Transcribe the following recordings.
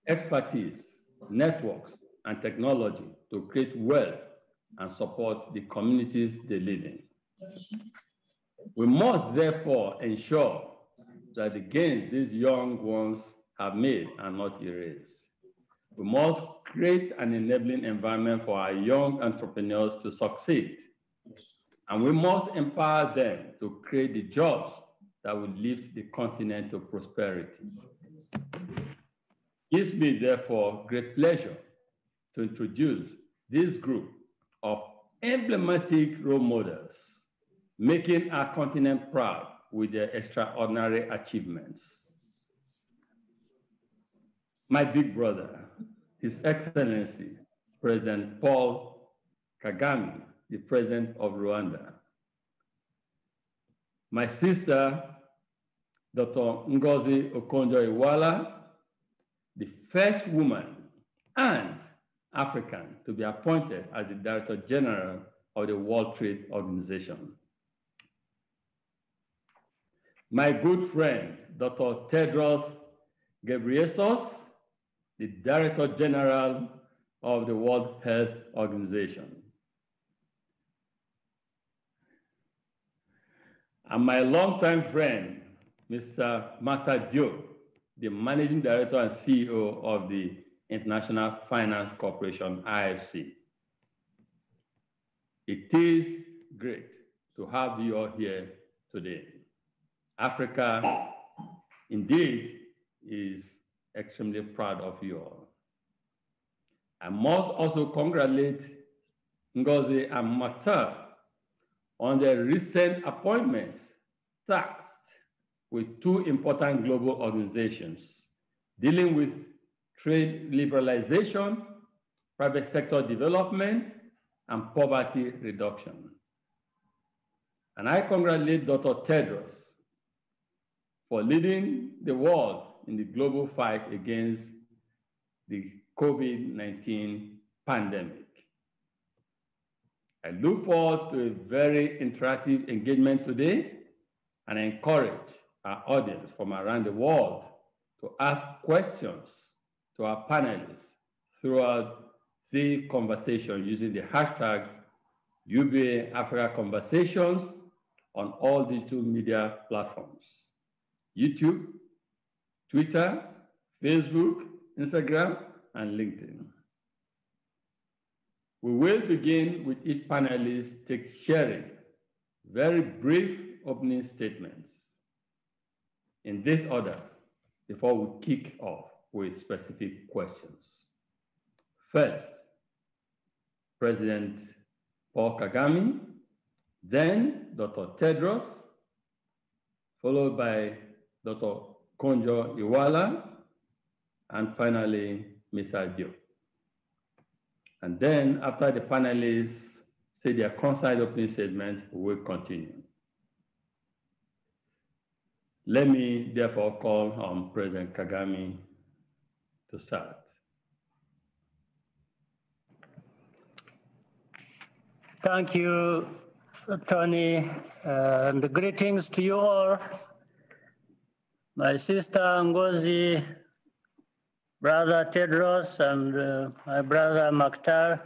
expertise, networks, and technology to create wealth and support the communities they live in. We must therefore ensure that the gains these young ones have made are not erased. We must create an enabling environment for our young entrepreneurs to succeed. And we must empower them to create the jobs that will lift the continent to prosperity. It gives me, therefore, great pleasure to introduce this group of emblematic role models, making our continent proud with their extraordinary achievements. My big brother, His Excellency, President Paul Kagame, the President of Rwanda. My sister, Dr. Ngozi Okonjo-Iweala, the first woman and African to be appointed as the Director General of the World Trade Organization. My good friend, Dr. Tedros Ghebreyesus, the Director General of the World Health Organization. And my longtime friend, Mr. Mata Diop, the Managing Director and CEO of the International Finance Corporation, IFC. It is great to have you all here today. Africa, indeed, is extremely proud of you all. I must also congratulate Ngozi and Mata on their recent appointments tasked with two important global organizations dealing with trade liberalization, private sector development, and poverty reduction. And I congratulate Dr. Tedros for leading the world in the global fight against the COVID-19 pandemic. I look forward to a very interactive engagement today, and I encourage our audience from around the world to ask questions to our panelists throughout the conversation using the hashtags UBA Africa Conversations on all digital media platforms: YouTube, Twitter, Facebook, Instagram, and LinkedIn. We will begin with each panelist sharing very brief opening statements in this order before we kick off with specific questions. First, President Paul Kagame, then Dr. Tedros, followed by Dr. Okonjo-Iweala, and finally, Mr. Diop. And then after the panelists say their concise opening statement, we will continue. Let me therefore call on President Kagame to start. Thank you, Tony, and greetings to you all. My sister Ngozi, Brother Tedros, and my brother Maktar.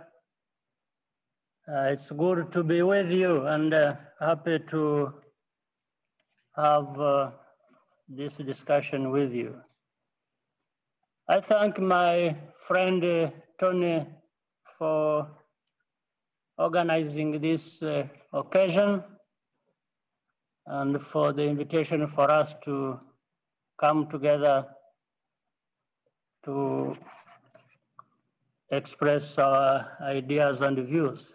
It's good to be with you and happy to have this discussion with you. I thank my friend Tony for organizing this occasion and for the invitation for us to come together to express our ideas and views.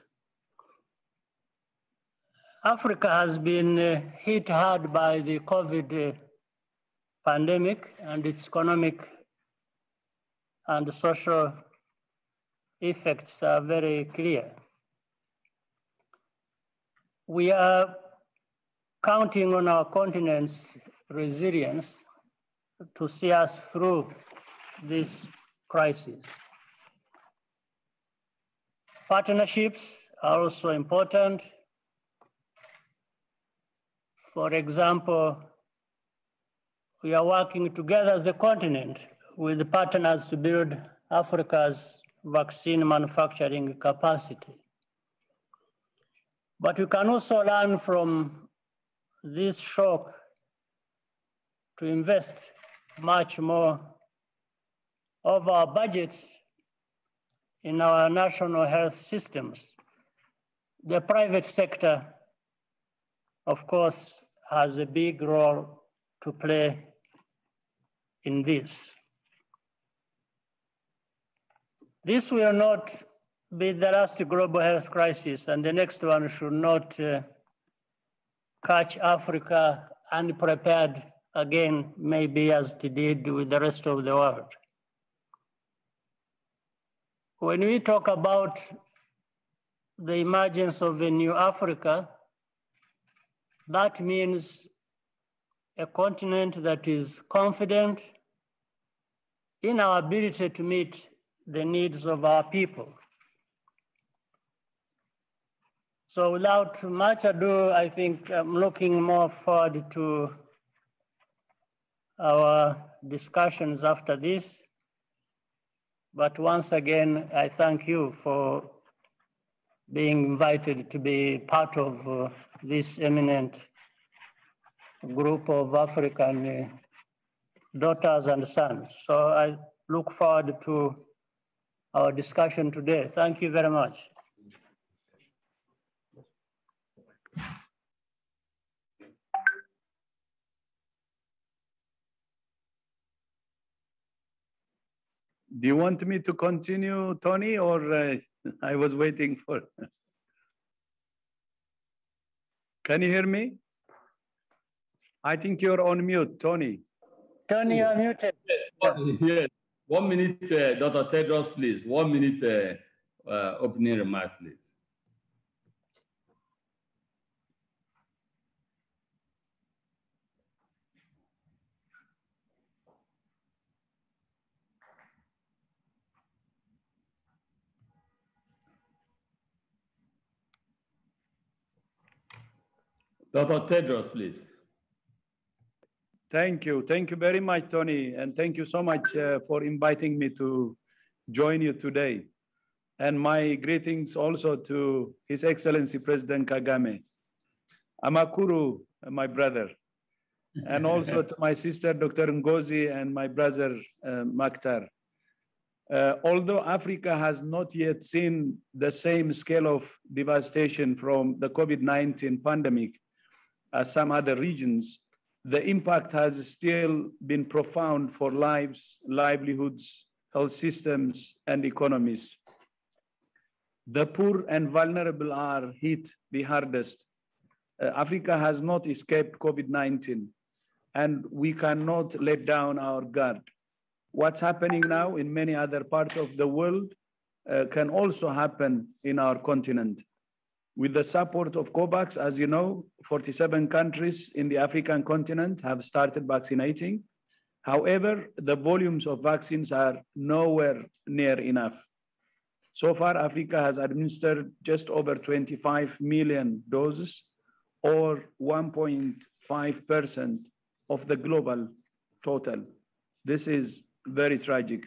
Africa has been hit hard by the COVID pandemic, and its economic and social effects are very clear. We are counting on our continent's resilience to see us through this crisis. Partnerships are also important. For example, we are working together as a continent with partners to build Africa's vaccine manufacturing capacity. But we can also learn from this shock to invest much more of our budgets in our national health systems. The private sector, of course, has a big role to play in this. This will not be the last global health crisis, and the next one should not catch Africa unprepared again, maybe as it did with the rest of the world. When we talk about the emergence of a new Africa, that means a continent that is confident in our ability to meet the needs of our people. So without much ado, I think I'm looking more forward to our discussions after this. But once again, I thank you for being invited to be part of this eminent group of African daughters and sons. So I look forward to our discussion today. Thank you very much. Do you want me to continue, Tony, or I was waiting for? Can you hear me? I think you're on mute, Tony. Tony, you're muted. Yes. 1 minute, Dr. Tedros, please. 1 minute opening remarks, please. Dr. Tedros, please. Thank you. Thank you very much, Tony. And thank you so much for inviting me to join you today. And my greetings also to His Excellency President Kagame. Amakuru, my brother. And also to my sister, Dr. Ngozi, and my brother, Maktar. Although Africa has not yet seen the same scale of devastation from the COVID-19 pandemic as some other regions, the impact has still been profound for lives, livelihoods, health systems, and economies. The poor and vulnerable are hit the hardest. Africa has not escaped COVID-19, and we cannot let down our guard. What's happening now in many other parts of the world can also happen in our continent. With the support of COVAX, as you know, 47 countries in the African continent have started vaccinating. However, the volumes of vaccines are nowhere near enough. So far, Africa has administered just over 25 million doses, or 1.5% of the global total. This is very tragic.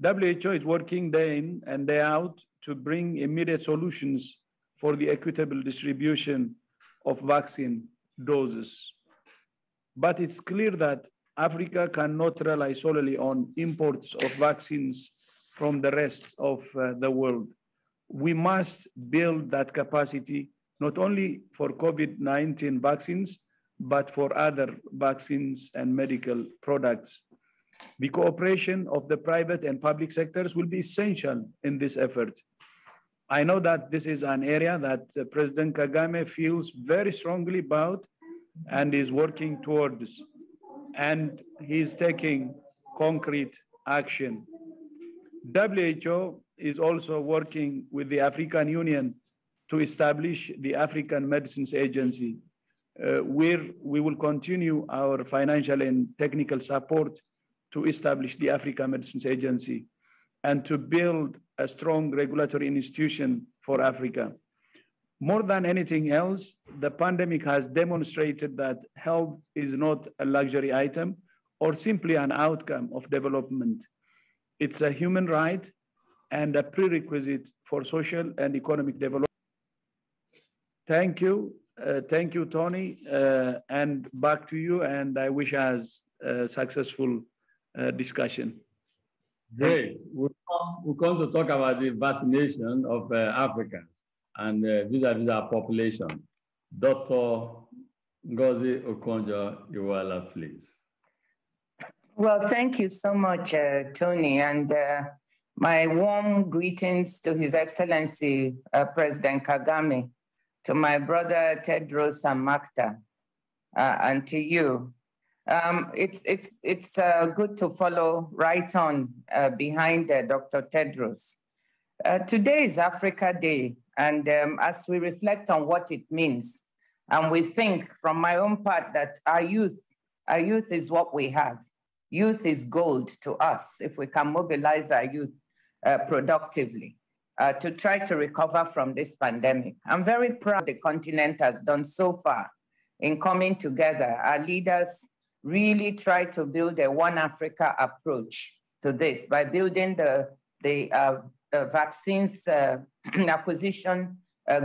WHO is working day in and day out to bring immediate solutions for the equitable distribution of vaccine doses. But it's clear that Africa cannot rely solely on imports of vaccines from the rest of the world. We must build that capacity, not only for COVID-19 vaccines, but for other vaccines and medical products. The cooperation of the private and public sectors will be essential in this effort. I know that this is an area that President Kagame feels very strongly about and is working towards, and he's taking concrete action. WHO is also working with the African Union to establish the African Medicines Agency, where we will continue our financial and technical support to establish the African Medicines Agency and to build a strong regulatory institution for Africa. More than anything else, the pandemic has demonstrated that health is not a luxury item or simply an outcome of development. It's a human right and a prerequisite for social and economic development. Thank you, Tony, and back to you, and I wish us a successful discussion. Great. We come to talk about the vaccination of Africans and vis-a-vis our population. Dr. Ngozi Okonjo-Iweala, please. Well, thank you so much, Tony, and my warm greetings to His Excellency President Kagame, to my brother Tedros and Makta, and to you. It's good to follow right on behind Dr. Tedros. Today is Africa Day, and as we reflect on what it means, and we think from my own part that our youth is what we have. Youth is gold to us if we can mobilize our youth productively to try to recover from this pandemic. I'm very proud the continent has done so far in coming together. Our leaders really try to build a One Africa approach to this by building the vaccines acquisition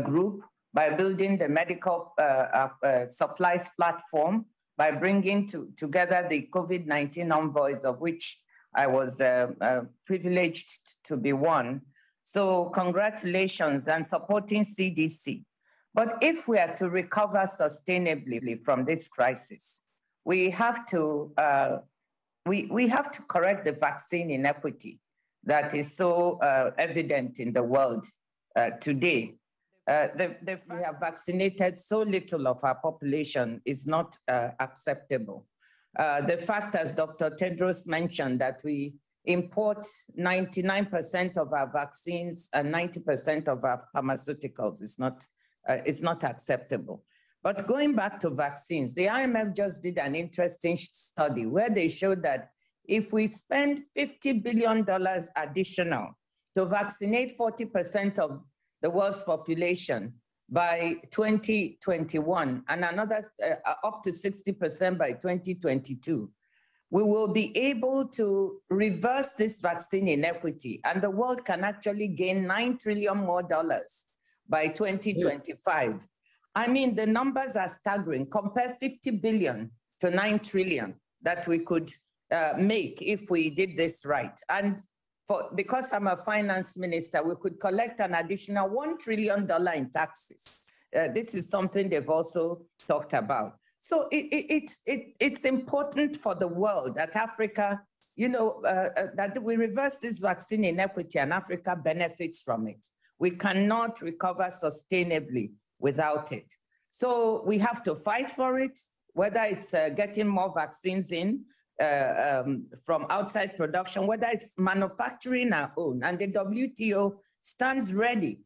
group, by building the medical supplies platform, by bringing together the COVID-19 envoys, of which I was privileged to be one. So congratulations and supporting CDC. But if we are to recover sustainably from this crisis, we have to correct the vaccine inequity that is so evident in the world today. We have vaccinated so little of our population is not acceptable. The fact, as Dr. Tedros mentioned, that we import 99% of our vaccines and 90% of our pharmaceuticals is not acceptable. But going back to vaccines, the IMF just did an interesting study where they showed that if we spend $50 billion additional to vaccinate 40% of the world's population by 2021 and another up to 60% by 2022, we will be able to reverse this vaccine inequity, and the world can actually gain $9 trillion more by 2025. I mean, the numbers are staggering. Compare 50 billion to 9 trillion that we could make if we did this right. And because I'm a finance minister, we could collect an additional $1 trillion in taxes. This is something they've also talked about. So it's important for the world that Africa, that we reverse this vaccine inequity and Africa benefits from it. We cannot recover sustainably without it. So we have to fight for it, whether it's getting more vaccines in from outside production, whether it's manufacturing our own. And the WTO stands ready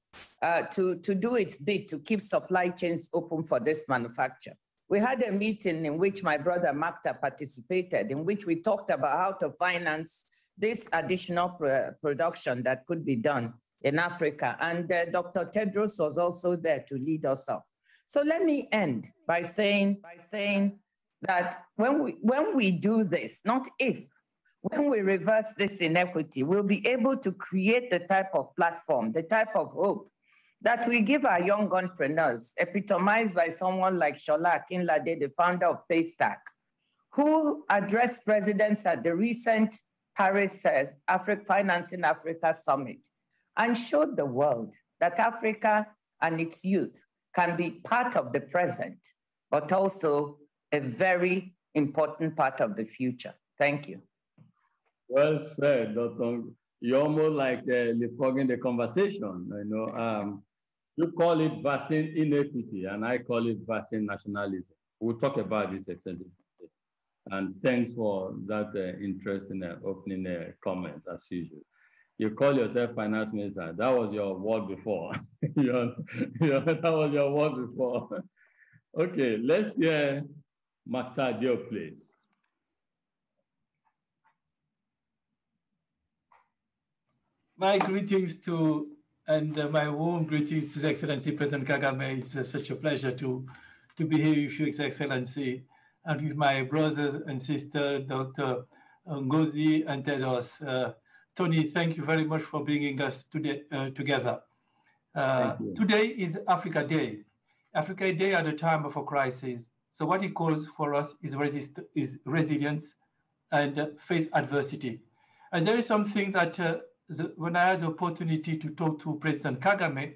to do its bit to keep supply chains open for this manufacture. We had a meeting in which my brother Makta participated, in which we talked about how to finance this additional production that could be done in Africa. And Dr. Tedros was also there to lead us up. So let me end by saying that when we do this, not if, when we reverse this inequity, we'll be able to create the type of platform, the type of hope that we give our young entrepreneurs, epitomized by someone like Shola Akinlade, the founder of Paystack, who addressed presidents at the recent Paris Financing Africa Summit and showed the world that Africa and its youth can be part of the present, but also a very important part of the future. Thank you. Well said, Dr. You're almost like leapfrogging the conversation. You call it vaccine inequity, and I call it vaccine nationalism. We'll talk about this extensively. And thanks for that interesting opening comments, as usual. You call yourself finance minister. That was your word before. That was your word before. Okay, let's hear Makta Diop, please. My greetings to, and my warm greetings to His Excellency President Kagame. It's such a pleasure to be here with you, His Excellency. and with my brothers and sisters, Dr. Ngozi and Tedros. Tony, thank you very much for bringing us today, together. Today is Africa Day. Africa Day at a time of a crisis. So what it calls for us is resilience and face adversity. And there is some things that when I had the opportunity to talk to President Kagame,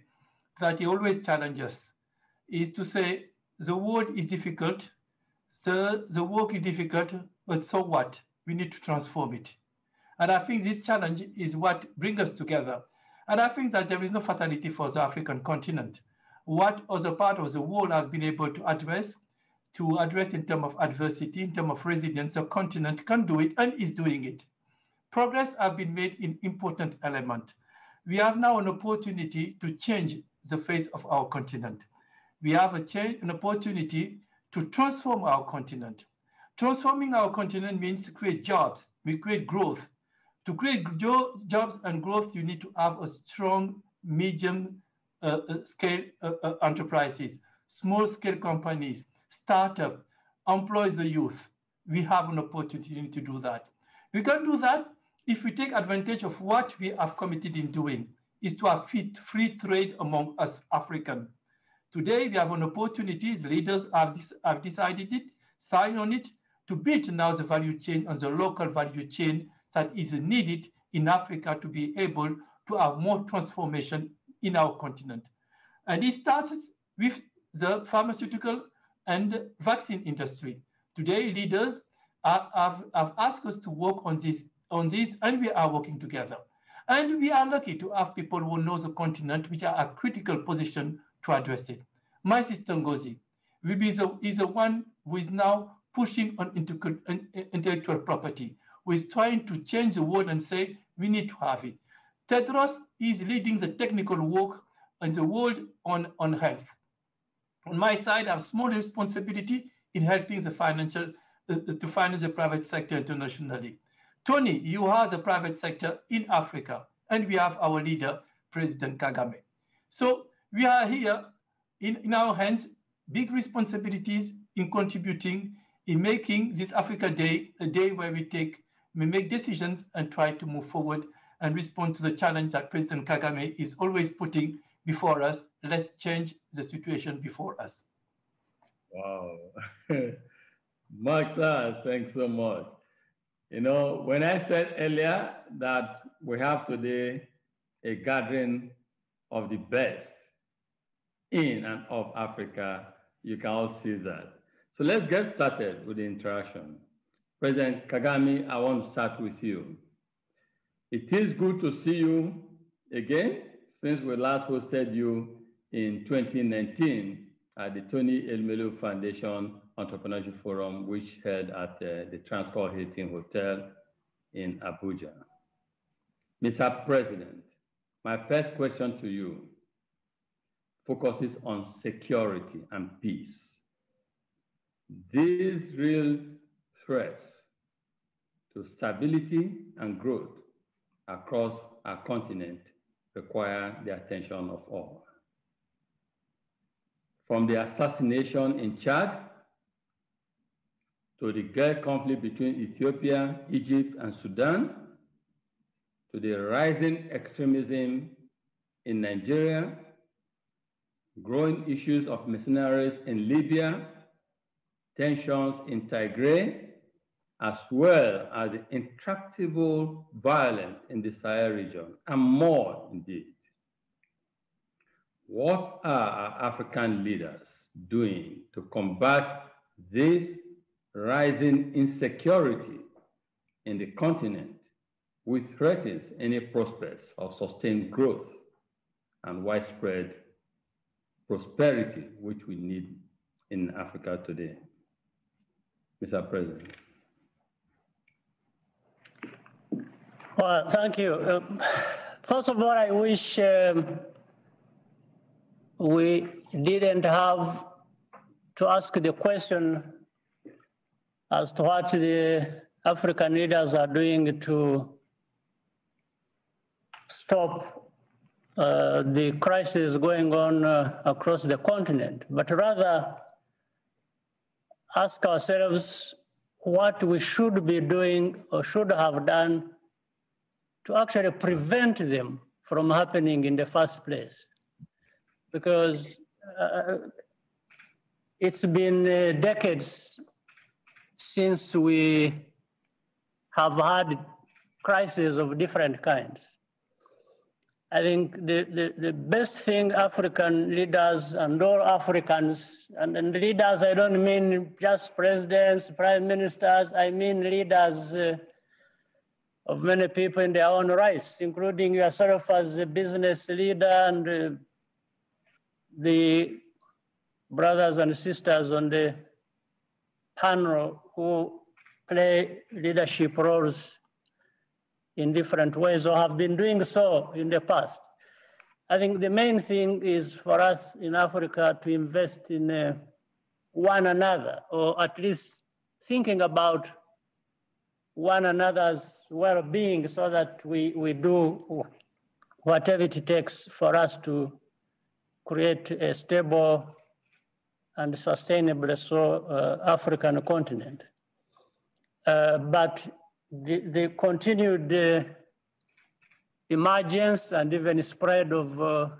that he always challenges us, is to say, the world is difficult, the work is difficult, but so what? We need to transform it. And I think this challenge is what brings us together. And I think that there is no fatality for the African continent. What other part of the world have been able to address in terms of adversity, in terms of resilience, the continent can do it and is doing it. Progress has been made in important elements. We have now an opportunity to change the face of our continent. We have an opportunity to transform our continent. Transforming our continent means create jobs, we create growth. To create jobs and growth, you need to have a strong, medium scale enterprises, small scale companies, startup, employ the youth. We have an opportunity to do that. We can do that if we take advantage of what we have committed in doing, is to have free trade among us Africans. Today, we have an opportunity, the leaders have decided it, signed on it, to build now the value chain and the local value chain that is needed in Africa to be able to have more transformation in our continent. And it starts with the pharmaceutical and vaccine industry. Today, leaders have asked us to work on this, and we are working together. And we are lucky to have people who know the continent, which are at critical position to address it. My sister Ngozi is the one who is now pushing on intellectual property, who is trying to change the world and say, we need to have it. Tedros is leading the technical work in the world on health. On my side, I have small responsibility in helping the to finance the private sector internationally. Tony, you are the private sector in Africa, and we have our leader, President Kagame. So we are here in our hands, big responsibilities in contributing, in making this Africa Day a day where we make decisions and try to move forward and respond to the challenge that President Kagame is always putting before us. Let's change the situation before us. Wow. Mark, thanks so much. You know, when I said earlier that we have today a gathering of the best in and of Africa, you can all see that. So let's get started with the interaction. President Kagame, I want to start with you. It is good to see you again since we last hosted you in 2019 at the Tony Elmelu Foundation Entrepreneurship Forum, which held at the Transcorp Hilton Hotel in Abuja. Mr. President, my first question to you focuses on security and peace. These real threats to stability and growth across our continent require the attention of all. From the assassination in Chad to the Gulf conflict between Ethiopia, Egypt, and Sudan, to the rising extremism in Nigeria, growing issues of mercenaries in Libya, tensions in Tigray, as well as the intractable violence in the Sahel region, and more indeed. What are our African leaders doing to combat this rising insecurity in the continent, which threatens any prospects of sustained growth and widespread prosperity, which we need in Africa today? Mr. President. Well, thank you. First of all, I wish we didn't have to ask the question as to what the African leaders are doing to stop the crisis going on across the continent, but rather ask ourselves what we should be doing or should have done to actually prevent them from happening in the first place. Because it's been decades since we have had crises of different kinds. I think the best thing African leaders and all Africans, and leaders, I don't mean just presidents, prime ministers, I mean leaders of many people in their own rights, including yourself as a business leader and the brothers and sisters on the panel who play leadership roles in different ways or have been doing so in the past. I think the main thing is for us in Africa to invest in one another, or at least thinking about one another's well-being so that we do whatever it takes for us to create a stable and sustainable African continent. But the continued emergence and even spread of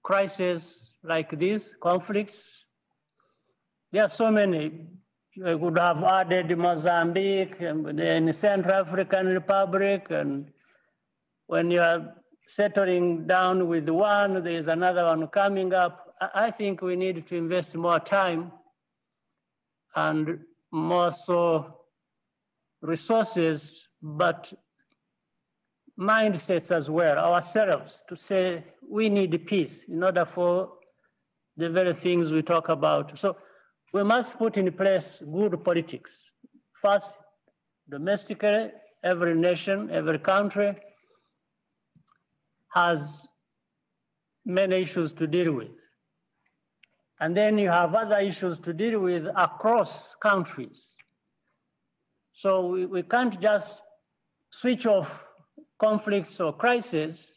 crises like these, conflicts, there are so many. I would have added Mozambique and then Central African Republic, and when you are settling down with one, there is another one coming up. I think we need to invest more time and more so resources, but mindsets as well, ourselves, to say we need peace in order for the very things we talk about. So we must put in place good politics. First, domestically, every nation, every country has many issues to deal with. And then you have other issues to deal with across countries. So we can't just switch off conflicts or crises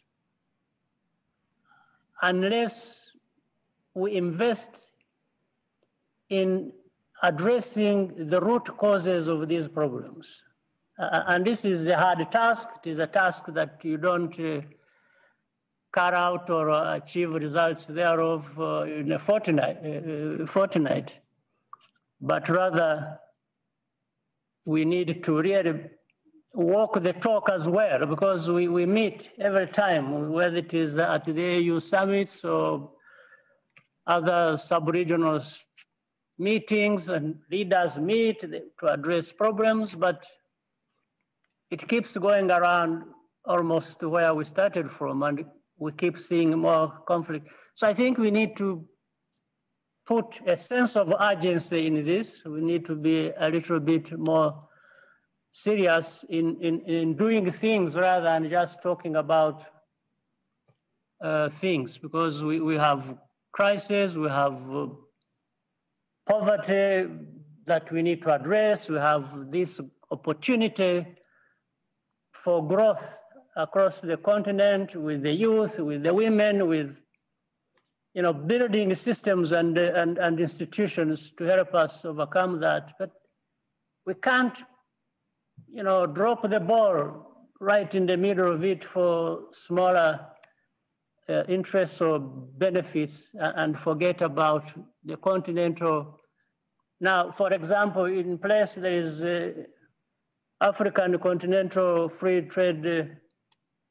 unless we invest in addressing the root causes of these problems. And this is a hard task. It is a task that you don't carry out or achieve results thereof in a fortnight, but rather we need to really walk the talk as well, because we meet every time, whether it is at the AU summits or other sub-regional meetings, and leaders meet to address problems, but it keeps going around almost to where we started from, and we keep seeing more conflict. So I think we need to put a sense of urgency in this. We need to be a little bit more serious in doing things rather than just talking about things, because we have crises, we have poverty that we need to address, we have this opportunity for growth across the continent with the youth, with the women, with building systems and institutions to help us overcome that. But we can't drop the ball right in the middle of it for smaller interests or benefits and forget about the continental. Now, for example, in place there is African continental free trade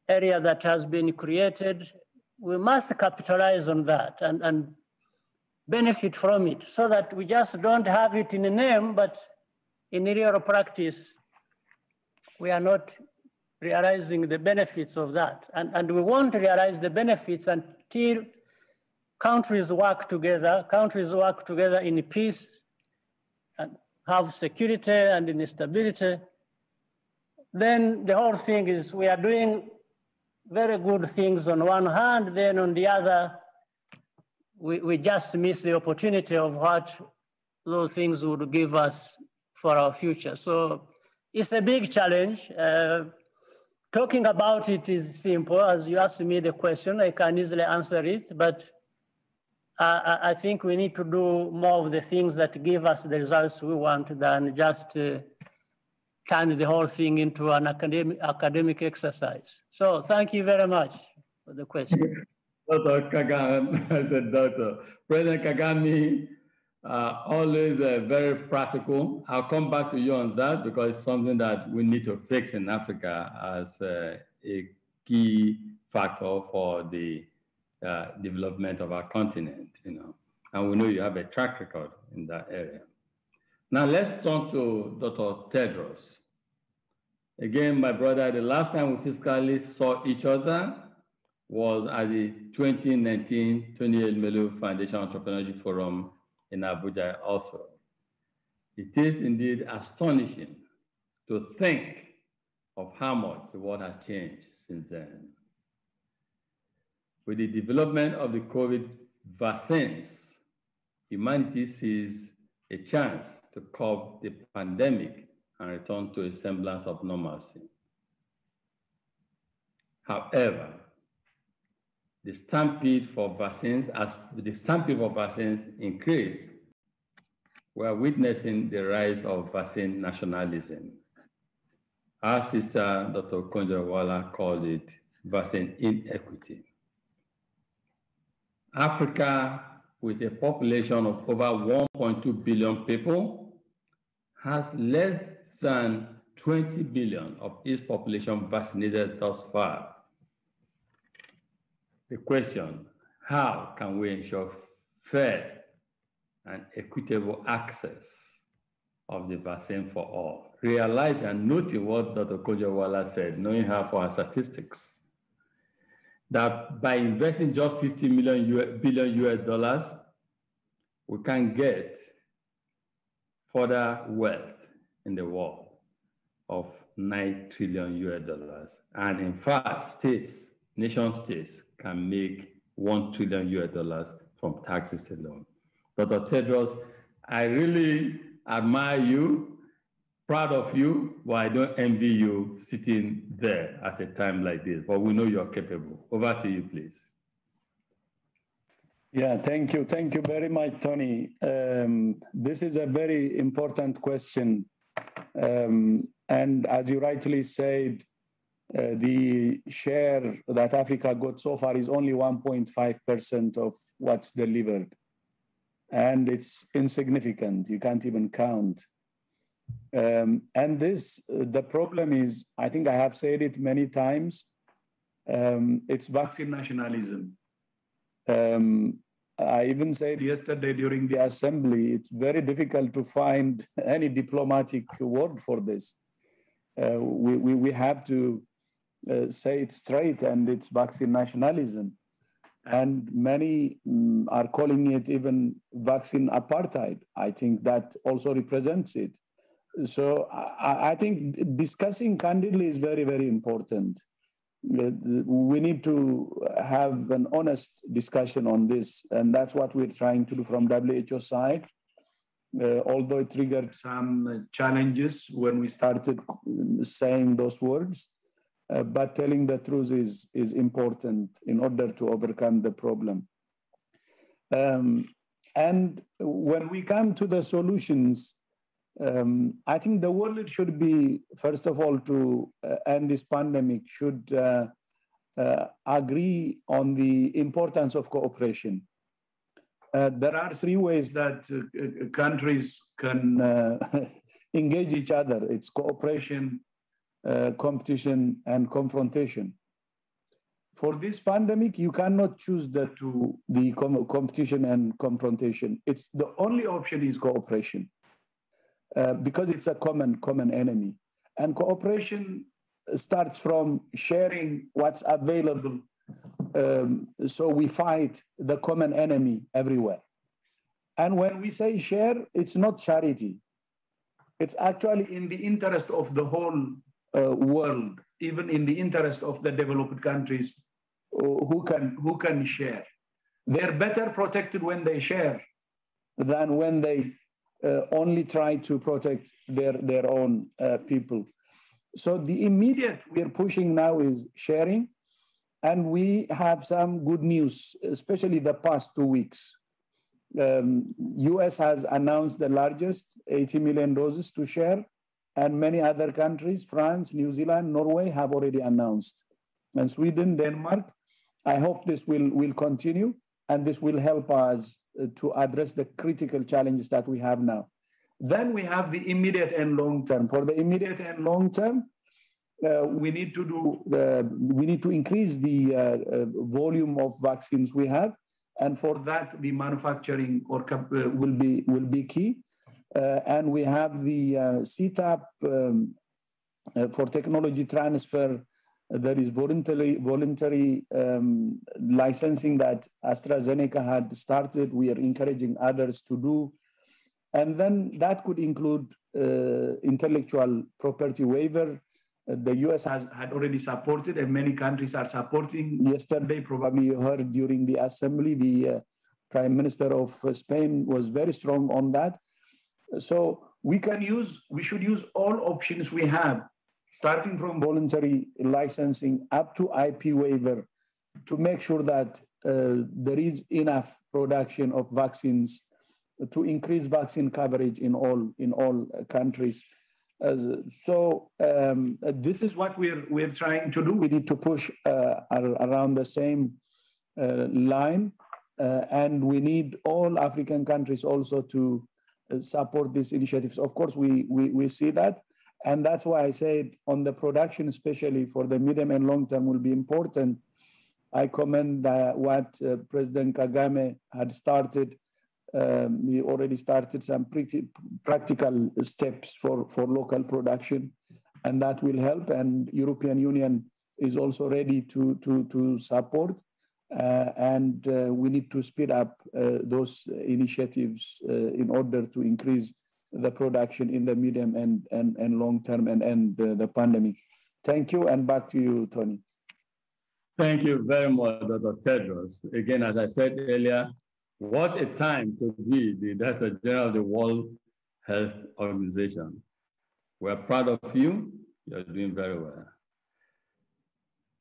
area that has been created. We must capitalize on that and benefit from it so that we just don't have it in a name, but in real practice, we are not realizing the benefits of that. And we won't realize the benefits until countries work together in peace and have security and in stability. Then the whole thing is we are doing very good things on one hand, then on the other, we just miss the opportunity of what those things would give us for our future. So it's a big challenge. Talking about it is simple. As you asked me the question, I can easily answer it, but I think we need to do more of the things that give us the results we want than just turn the whole thing into an academic exercise. So thank you very much for the question. Dr. Kagame, I said, Doctor. President Kagame, always very practical. I'll come back to you on that because it's something that we need to fix in Africa as a key factor for the development of our continent, and we know you have a track record in that area. Now let's turn to Dr. Tedros. Again, my brother, the last time we physically saw each other was at the 2019 28 Melu Foundation Entrepreneurship Forum in Abuja also. It is indeed astonishing to think of how much the world has changed since then. With the development of the COVID vaccines, humanity sees a chance to curb the pandemic and return to a semblance of normalcy. However, the stampede for vaccines, as the stampede for vaccines increased, we are witnessing the rise of vaccine nationalism. Our sister, Dr. Konjo-Iweala, called it vaccine inequity. Africa, with a population of over 1.2 billion people, has less than 20 billion of its population vaccinated thus far. The question, how can we ensure fair and equitable access of the vaccine for all? Realize and noting what Dr. Konjo-Iweala said, knowing her for her statistics, that by investing just $50 billion US dollars, we can get further wealth in the world of $9 trillion US dollars. And in fact, nation states can make $1 trillion US dollars from taxes alone. Dr. Tedros, I really admire you, proud of you, but I don't envy you sitting there at a time like this. But we know you're capable. Over to you, please. Yeah, thank you. Thank you very much, Tony. This is a very important question. And as you rightly said, the share that Africa got so far is only 1.5% of what's delivered. And it's insignificant. You can't even count. And the problem is, I think I have said it many times, it's vaccine nationalism. I even said yesterday during the assembly, it's very difficult to find any diplomatic word for this. We have to say it straight, and it's vaccine nationalism. And many are calling it even vaccine apartheid. I think that also represents it. So I think discussing candidly is very, very important. We need to have an honest discussion on this, and that's what we're trying to do from WHO side. Although it triggered some challenges when we started saying those words, but telling the truth is important in order to overcome the problem. And when we come to the solutions, I think the world should be, first of all, to end this pandemic, should agree on the importance of cooperation. There are three ways that countries can engage each other. It's cooperation, competition, and confrontation. For this pandemic, you cannot choose the two, the competition and confrontation. It's the only option is cooperation. Because it's a common enemy. And cooperation starts from sharing what's available. So we fight the common enemy everywhere. And when we say share, it's not charity. It's actually in the interest of the whole world, even in the interest of the developed countries who can share. They're better protected when they share than when they only try to protect their own people. So the immediate we're pushing now is sharing. And we have some good news, especially the past 2 weeks. US has announced the largest 80 million doses to share, and many other countries, France, New Zealand, Norway, have already announced. And Sweden, Denmark, I hope this will continue, and this will help us to address the critical challenges that we have now. Then we have the immediate and long term. For the immediate and long term, we need to increase the volume of vaccines we have, and for that the manufacturing will be key. And we have the CTAP for technology transfer. There is voluntary licensing that AstraZeneca had started. We are encouraging others to do. And then that could include intellectual property waiver. The US had already supported, and many countries are supporting. Yesterday, probably you heard during the assembly, the Prime Minister of Spain was very strong on that. So we should use all options we have, starting from voluntary licensing up to IP waiver, to make sure that there is enough production of vaccines to increase vaccine coverage in all countries. So this is what we're trying to do. We need to push around the same line, and we need all African countries also to support these initiatives. Of course, we see that, and that's why I said on the production, especially for the medium and long term, will be important. I commend what President Kagame had started. He already started some pretty practical steps for local production, and that will help. And European Union is also ready to support, and we need to speed up those initiatives in order to increase the production in the medium and long term and end the pandemic. Thank you, and back to you, Tony. Thank you very much, Dr. Tedros. Again, as I said earlier, what a time to be the Director General of the World Health Organization. We're proud of you. You're doing very well.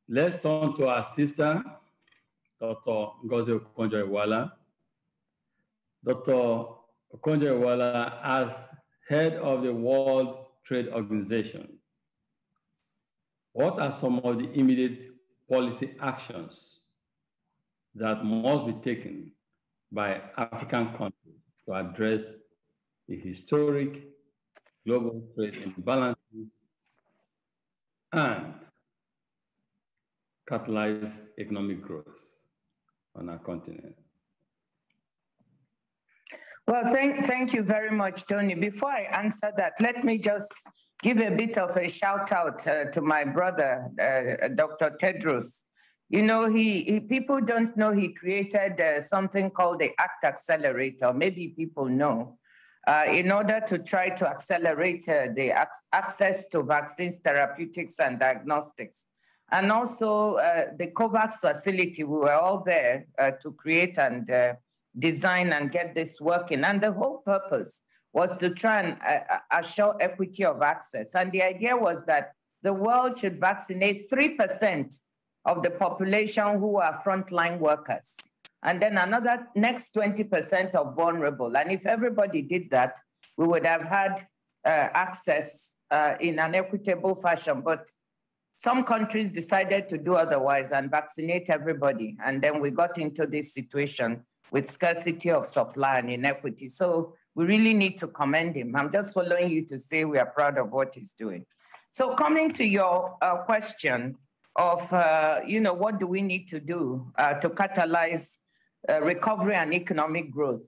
Let's turn to our sister, Dr. Ngozi Okonjo-Iweala. Dr. Okonjo-Iweala, as head of the World Trade Organization, what are some of the immediate policy actions that must be taken by African countries to address the historic global trade imbalances and catalyze economic growth on our continent? Well, thank you very much, Tony. Before I answer that, let me just give a bit of a shout out to my brother, Dr. Tedros. You know, people don't know he created something called the Act Accelerator. Maybe people know, in order to try to accelerate the access to vaccines, therapeutics, and diagnostics. And also the COVAX facility, we were all there to create and design and get this working. And the whole purpose was to try and assure equity of access. And the idea was that the world should vaccinate 3% of the population who are frontline workers, and then another next 20% of vulnerable. And if everybody did that, we would have had access in an equitable fashion. But some countries decided to do otherwise and vaccinate everybody. And then we got into this situation with scarcity of supply and inequity. So we really need to commend him. I'm just following you to say we are proud of what he's doing. So coming to your question of, what do we need to do to catalyze recovery and economic growth?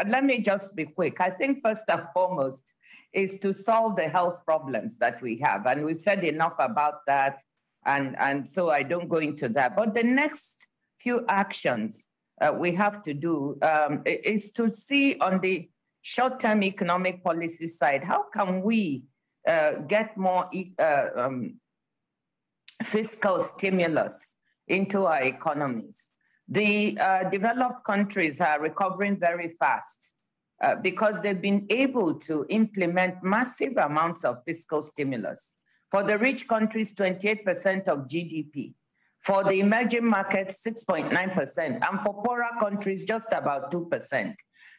Let me just be quick. I think first and foremost is to solve the health problems that we have. And we've said enough about that, and so I don't go into that. But the next few actions we have to do is to see on the short-term economic policy side, how can we get more fiscal stimulus into our economies? The developed countries are recovering very fast because they've been able to implement massive amounts of fiscal stimulus. For the rich countries, 28% of GDP. For the emerging markets, 6.9%. And for poorer countries, just about 2%.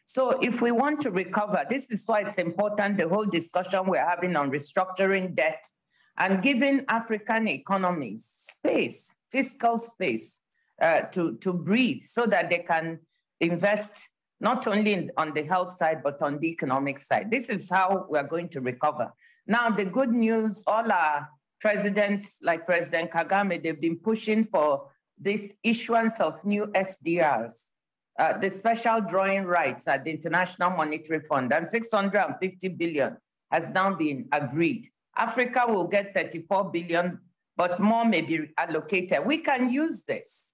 So if we want to recover, this is why it's important, the whole discussion we're having on restructuring debt and giving African economies space, fiscal space to breathe so that they can invest not only on the health side, but on the economic side. This is how we're going to recover. Now, the good news, all our presidents, like President Kagame, they've been pushing for this issuance of new SDRs, the special drawing rights at the International Monetary Fund, and 650 billion has now been agreed. Africa will get 34 billion, but more may be allocated. We can use this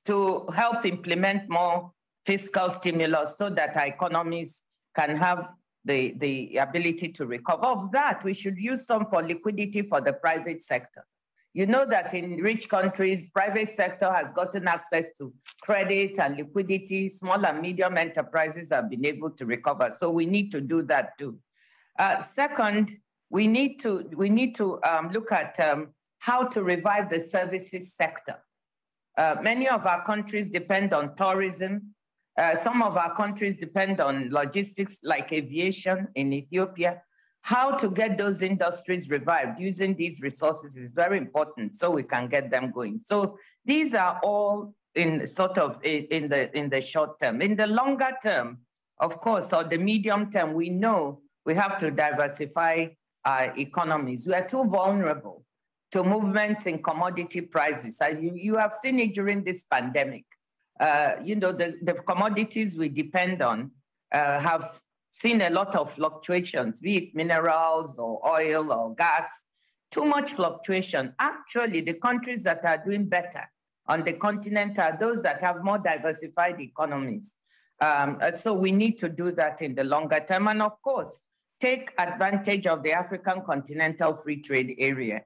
to help implement more fiscal stimulus so that our economies can have the ability to recover. Of that, we should use some for liquidity for the private sector. You know that in rich countries, private sector has gotten access to credit and liquidity. Small and medium enterprises have been able to recover. So we need to do that too. Second, we need to look at how to revive the services sector. Many of our countries depend on tourism. Some of our countries depend on logistics like aviation in Ethiopia. How to get those industries revived using these resources is very important so we can get them going. So these are all in sort of in the short term. In the longer term, of course, or the medium term, we know we have to diversify our economies. We are too vulnerable to movements in commodity prices. You have seen it during this pandemic. You know, the commodities we depend on have seen a lot of fluctuations, be it minerals or oil or gas, too much fluctuation. Actually, the countries that are doing better on the continent are those that have more diversified economies. So we need to do that in the longer term. And of course, take advantage of the African Continental Free Trade Area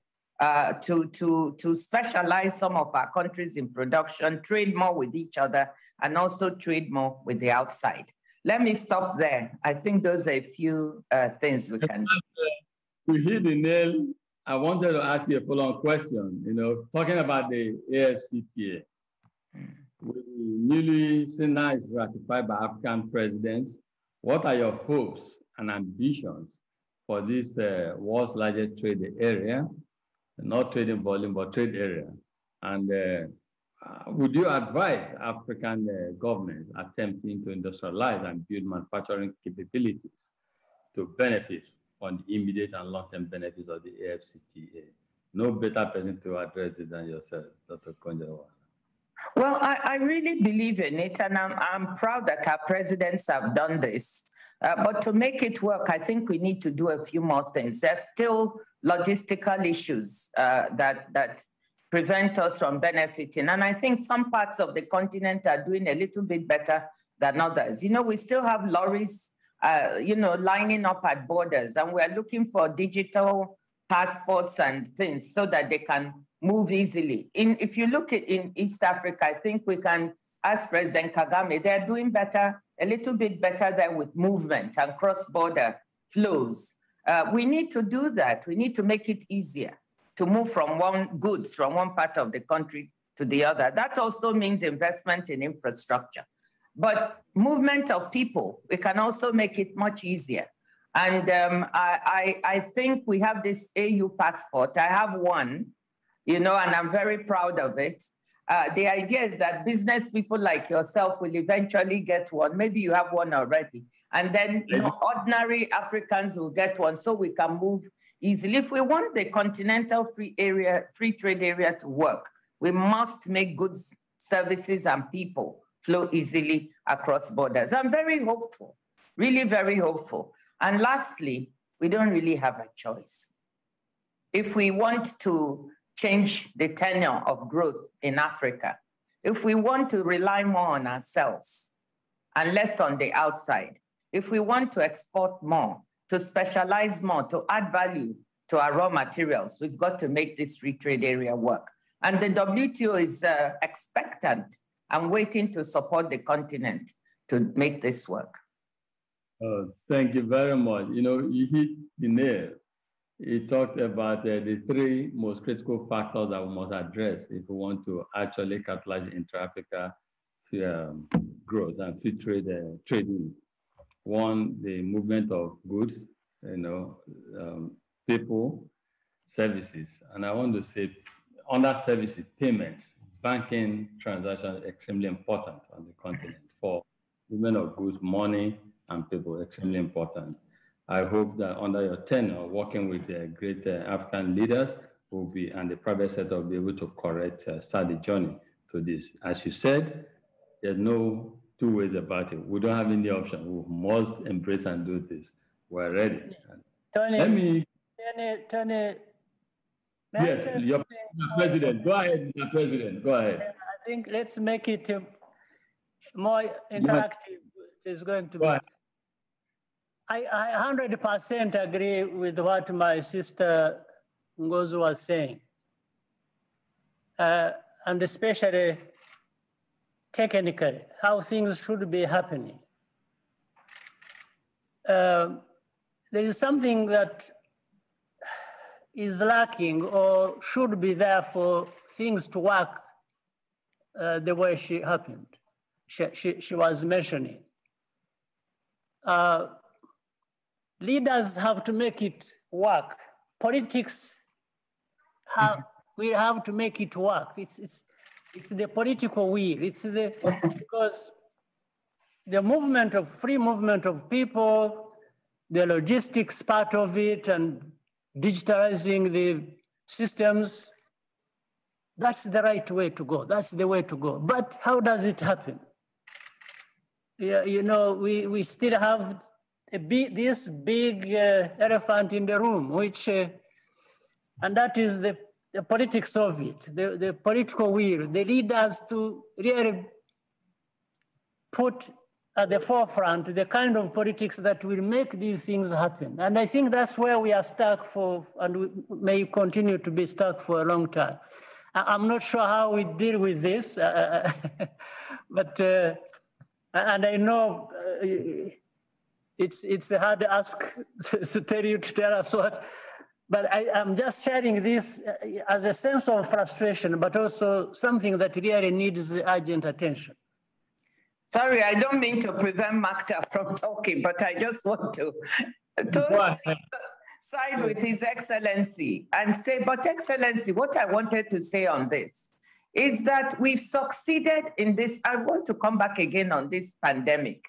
to specialize some of our countries in production, trade more with each other, and also trade more with the outside. Let me stop there. I think those are a few things we can do. To hit the nail, I wanted to ask you a follow-on question. You know, talking about the AFCTA, newly Senate is ratified by African presidents. What are your hopes and ambitions for this world's largest trade area? Not trading volume, but trade area. And would you advise African governments attempting to industrialize and build manufacturing capabilities to benefit on the immediate and long-term benefits of the AFCTA? No better person to address it than yourself, Dr. Konjawa. Well, I really believe in it, and I'm proud that our presidents have done this. But to make it work, I think we need to do a few more things. There's still logistical issues that prevent us from benefiting. And I think some parts of the continent are doing a little bit better than others. You know, we still have lorries, you know, lining up at borders, and we're looking for digital passports and things so that they can move easily. If you look at in East Africa, I think we can ask President Kagame, they're doing better, a little bit better than with movement and cross-border flows. We need to do that. We need to make it easier to move from goods from one part of the country to the other. That also means investment in infrastructure. But movement of people, we can also make it much easier. And I think we have this AU passport. I have one, you know, and I'm very proud of it. The idea is that business people like yourself will eventually get one. Maybe you have one already. And then you know, ordinary Africans will get one so we can move easily. If we want the continental free trade area to work, we must make goods, services, and people flow easily across borders. I'm very hopeful, really very hopeful. And lastly, we don't really have a choice. If we want to change the tenure of growth in Africa, if we want to rely more on ourselves and less on the outside, if we want to export more, to specialize more, to add value to our raw materials, we've got to make this free trade area work. And the WTO is expectant and waiting to support the continent to make this work. Thank you very much. You know, you hit the nail. You talked about the three most critical factors that we must address if we want to actually catalyze intra-Africa growth and free trade trading One, the movement of goods, people, services. And I want to say, under services, payments, banking transactions, extremely important on the continent. For movement of goods, money, and people, extremely important. I hope that under your tenure, working with the great African leaders will be, and the private sector will be able to start the journey to this. As you said, there's no two ways about it. We don't have any option. We must embrace and do this. We're ready. Tony, yes, your president. Go ahead, Mr. President. Go ahead. I think let's make it more interactive. It's going to be. I 100% agree with what my sister Ngozi was saying. And especially technically, how things should be happening. There is something that is lacking or should be there for things to work the way she was mentioning. Leaders have to make it work. Politics we have to make it work. It's the political will. Because the free movement of people, the logistics part of it, and digitalizing the systems, that's the right way to go. That's the way to go. But how does it happen? Yeah, we still have this big elephant in the room, and that is the politics of it, the political will, the leaders to really put at the forefront the kind of politics that will make these things happen. And I think that's where we are stuck and we may continue to be stuck for a long time. I'm not sure how we deal with this, but, and I know it's a hard ask to tell us what, but I'm just sharing this as a sense of frustration, but also something that really needs urgent attention. Sorry, I don't mean to prevent Makta from talking, but I just want to side with His Excellency and say, but Excellency, what I wanted to say on this is that we've succeeded in this. I want to come back again on this pandemic.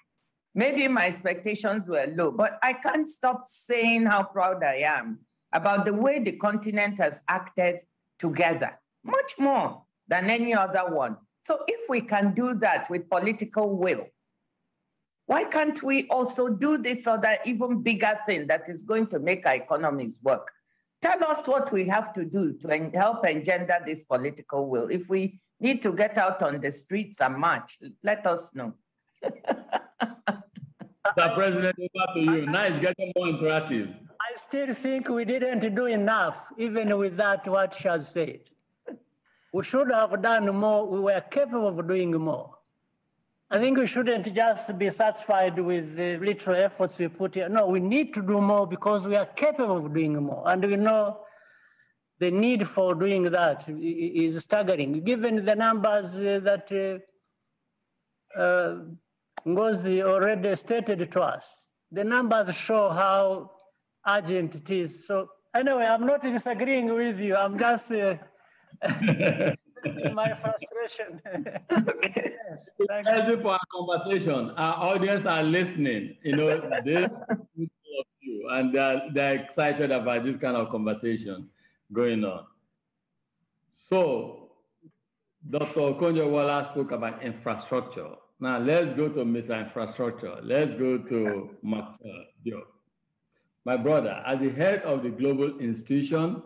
Maybe my expectations were low, but I can't stop saying how proud I am about the way the continent has acted together, much more than any other one. So if we can do that with political will, why can't we also do this other even bigger thing that is going to make our economies work? Tell us what we have to do to help engender this political will. If we need to get out on the streets and march, let us know. Mr. President, over to you. Now it's getting more interactive. I still think we didn't do enough, even with that, what she has said. We should have done more. We were capable of doing more. I think we shouldn't just be satisfied with the little efforts we put in. No, we need to do more because we are capable of doing more. And we know the need for doing that is staggering. Given the numbers that Ngozi already stated to us, the numbers show how urgent it is. So anyway, I'm not disagreeing with you. I'm just my frustration. Okay. Yes, thank you for our conversation. Our audience are listening. They of you, and they're excited about this kind of conversation going on. So, Dr. Okonjo-Iweala spoke about infrastructure. Now, let's go to Mr. Infrastructure. Let's go to Diop. My brother, as the head of the global institution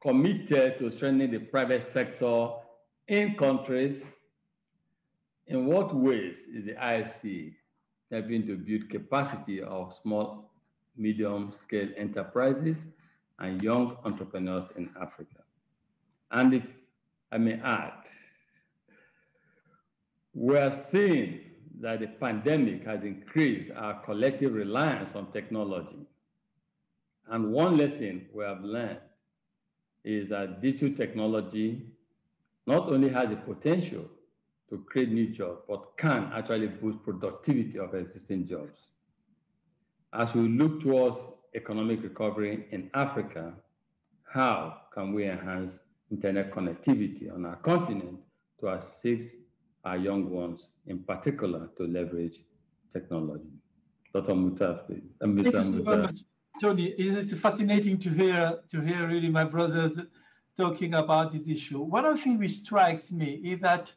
committed to strengthening the private sector in countries, in what ways is the IFC helping to build capacity of small, medium-scale enterprises and young entrepreneurs in Africa? And if I may add, we are seeing that the pandemic has increased our collective reliance on technology. And one lesson we have learned is that digital technology not only has the potential to create new jobs, but can actually boost productivity of existing jobs. As we look towards economic recovery in Africa, how can we enhance internet connectivity on our continent to assist our young ones, in particular, to leverage technology? Dr. Muta, please. Thank you so much, Tony. It is fascinating to hear really my brothers talking about this issue. One of the things which strikes me is that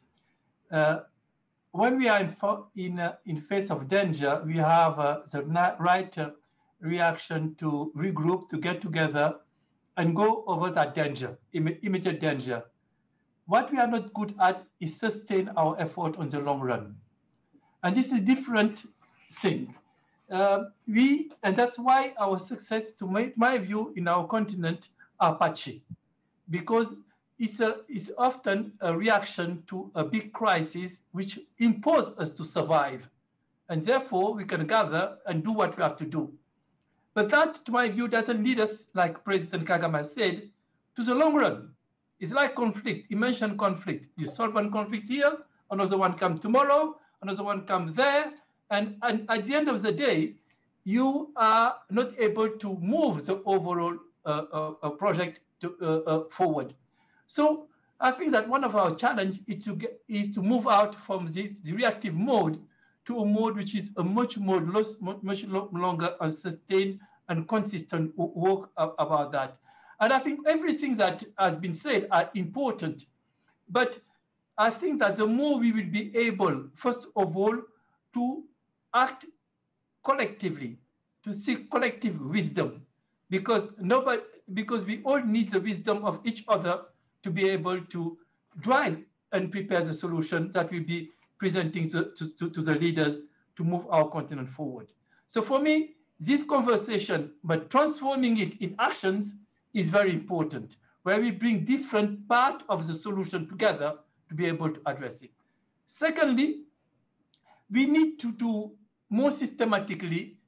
when we are in face of danger, we have the right reaction to regroup, to get together and go over that danger, immediate danger. What we are not good at is sustain our effort on the long run. And this is a different thing. And that's why our success, to my view, in our continent are patchy, because it's often a reaction to a big crisis which imposes us to survive. And therefore, we can gather and do what we have to do. But that, to my view, doesn't lead us, like President Kagame said, to the long run. It's like conflict. You mentioned conflict. You solve one conflict here, another one comes tomorrow, another one comes there. And at the end of the day, you are not able to move the overall project forward. So I think that one of our challenges is to move out from this reactive mode to a mode which is a much longer and sustained and consistent work about that. And I think everything that has been said are important. But I think that the more we will be able, first of all, to act collectively, to seek collective wisdom, because we all need the wisdom of each other to be able to drive and prepare the solution that we'll be presenting to the leaders to move our continent forward. So for me, this conversation, but transforming it in actions, is very important, where we bring different parts of the solution together to be able to address it. Secondly, we need to do more systematically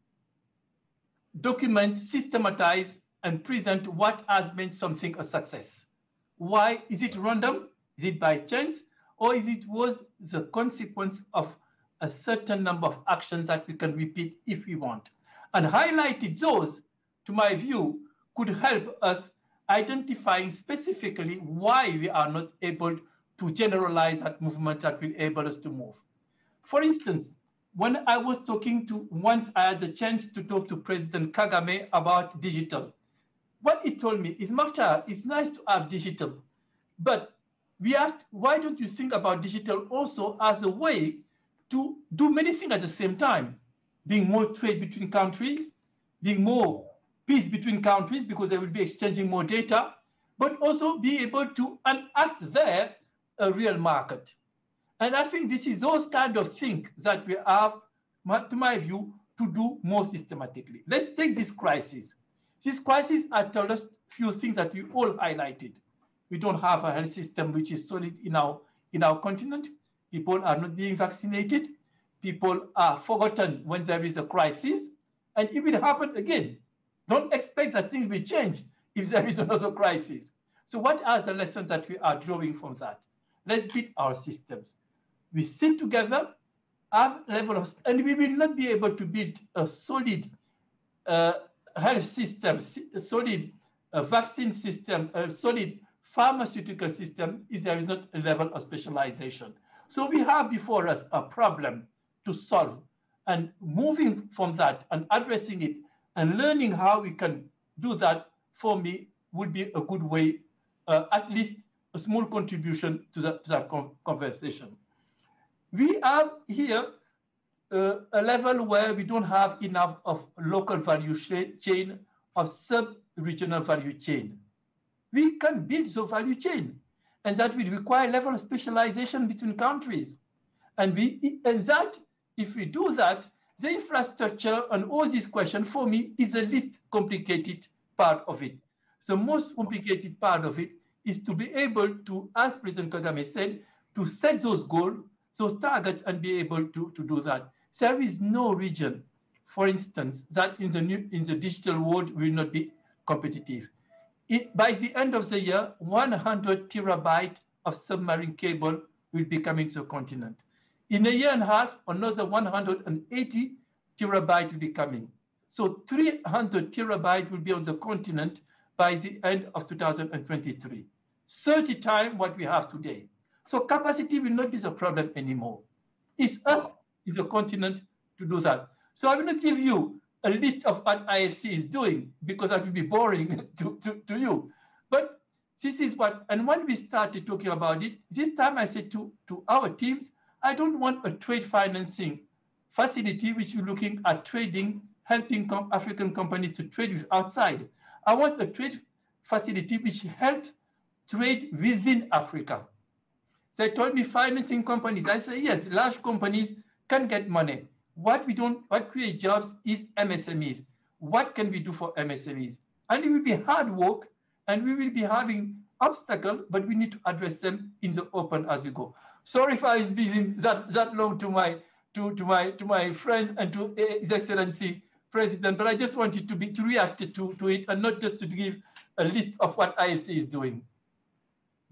document, systematize, and present what has made something a success. Why? Is it random? Is it by chance? Or was the consequence of a certain number of actions that we can repeat if we want? And highlighting those, to my view, could help us identifying specifically why we are not able to generalize that movement that will enable us to move. For instance, when I was once I had the chance to talk to President Kagame about digital, what he told me is, Marcha, it's nice to have digital, but why don't you think about digital also as a way to do many things at the same time? Being more trade between countries, being more peace between countries because they will be exchanging more data, but also be able to enact there a real market. And I think this is those kind of things that we have, to my view, to do more systematically. Let's take this crisis. This crisis has told us a few things that you all highlighted. We don't have a health system which is solid in our continent. People are not being vaccinated. People are forgotten when there is a crisis. And it will happen again. Don't expect that things will change if there is another crisis. So what are the lessons that we are drawing from that? Let's build our systems. We sit together, have levels, and we will not be able to build a solid health system, a solid vaccine system, a solid pharmaceutical system if there is not a level of specialization. So we have before us a problem to solve, and moving from that and addressing it and learning how we can do that, for me, would be a good way, at least a small contribution to that conversation. We have here a level where we don't have enough of local value chain, of sub-regional value chain. We can build the value chain, and that will require a level of specialization between countries. And that, if we do that, the infrastructure and all these questions, for me, is the least complicated part of it. The most complicated part of it is to be able to, as President Kagame said, to set those goals, those targets, and be able to do that. There is no region, for instance, that in the digital world will not be competitive. By the end of the year, 100 terabytes of submarine cable will be coming to the continent. In a year and a half, another 180 terabytes will be coming. So 300 terabytes will be on the continent by the end of 2023, 30 times what we have today. So capacity will not be the problem anymore. It's us, it's the continent to do that. So I will not give you a list of what IFC is doing because that will be boring to you. But this is what, and when we started talking about it, this time I said to our teams, I don't want a trade financing facility which is looking at trading, helping African companies to trade with outside. I want a trade facility which helps trade within Africa. They told me financing companies. I say, yes, large companies can get money. What create jobs is MSMEs. What can we do for MSMEs? And it will be hard work, and we will be having obstacles, but we need to address them in the open as we go. Sorry if I was busy that long to my friends and to His Excellency President, but I just wanted to react to it and not just to give a list of what IFC is doing.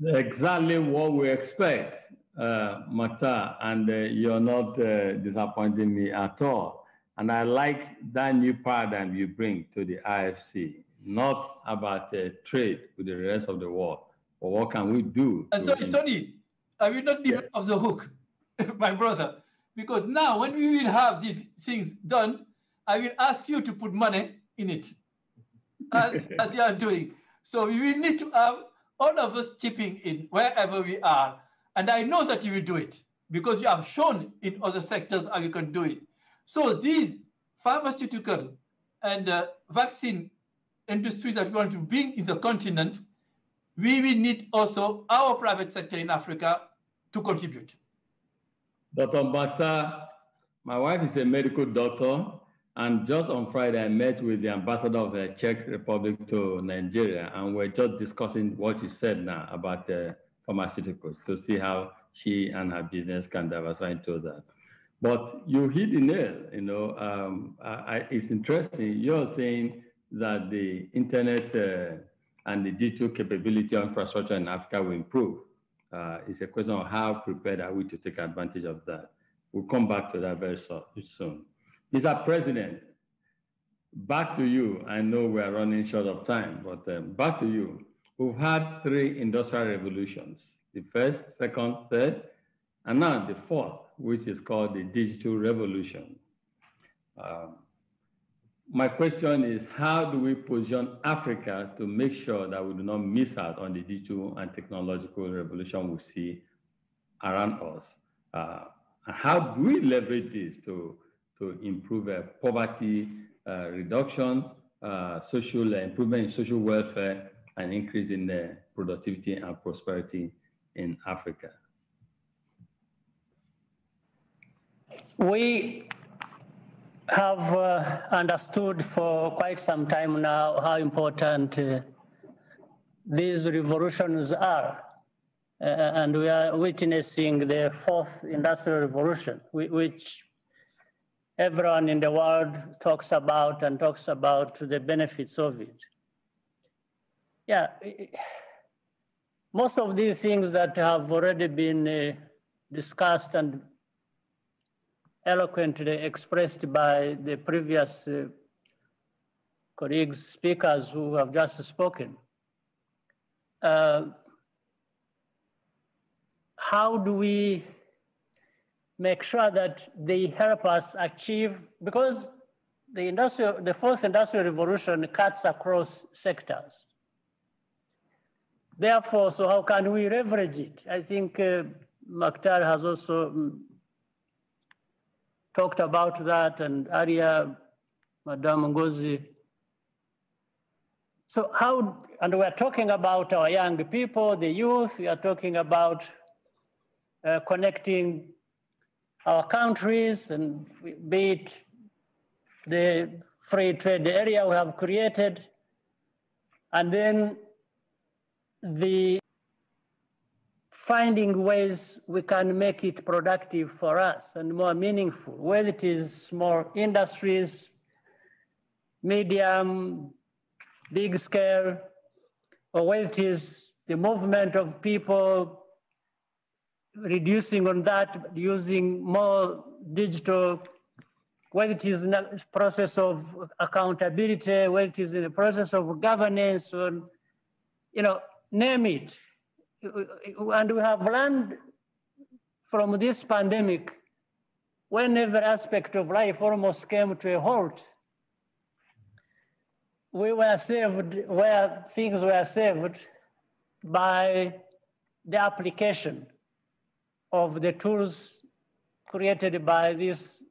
Exactly what we expect, Mata, and you're not disappointing me at all. And I like that new paradigm you bring to the IFC, not about trade with the rest of the world, but what can we do? And sorry, Tony, I will not leave off the hook, my brother, because now when we will have these things done, I will ask you to put money in it, as you are doing. So we will need to have all of us chipping in wherever we are. And I know that you will do it because you have shown in other sectors how you can do it. So these pharmaceutical and vaccine industries that we want to bring in the continent, we will need also our private sector in Africa to contribute. Dr. Bata, my wife is a medical doctor, and just on Friday, I met with the ambassador of the Czech Republic to Nigeria, and we're just discussing what you said now about pharmaceuticals to see how she and her business can diversify into that. But you hit the nail, you know, it's interesting. You're saying that the internet and the digital capability of infrastructure in Africa will improve. It's a question of how prepared are we to take advantage of that. We'll come back to that very soon. Mr. President, back to you. I know we are running short of time, but back to you. We've had 3 industrial revolutions, the first, second, third, and now the fourth, which is called the digital revolution. My question is, how do we position Africa to make sure that we do not miss out on the digital and technological revolution we see around us? And how do we leverage this to improve poverty reduction, social improvement in social welfare, and increase in productivity and prosperity in Africa? We have understood for quite some time now how important these revolutions are. And we are witnessing the 4th industrial revolution, which everyone in the world talks about and talks about the benefits of it. Yeah, most of these things that have already been discussed and eloquently expressed by the previous colleagues, speakers who have just spoken. How do we make sure that they help us achieve, because the 4th industrial revolution cuts across sectors. Therefore, so how can we leverage it? I think Maktar has also talked about that, and earlier, Madam Ngozi. So how, and we're talking about our young people, the youth, we are talking about connecting our countries, and be it the free trade area we have created, and then the finding ways we can make it productive for us and more meaningful, whether it is small industries, medium, big scale, or whether it is the movement of people, reducing on that, using more digital whether it is in the process of accountability, whether it is in the process of governance, or, name it. And we have learned from this pandemic, when every aspect of life almost came to a halt, we were saved where things were saved by the application of the tools created by this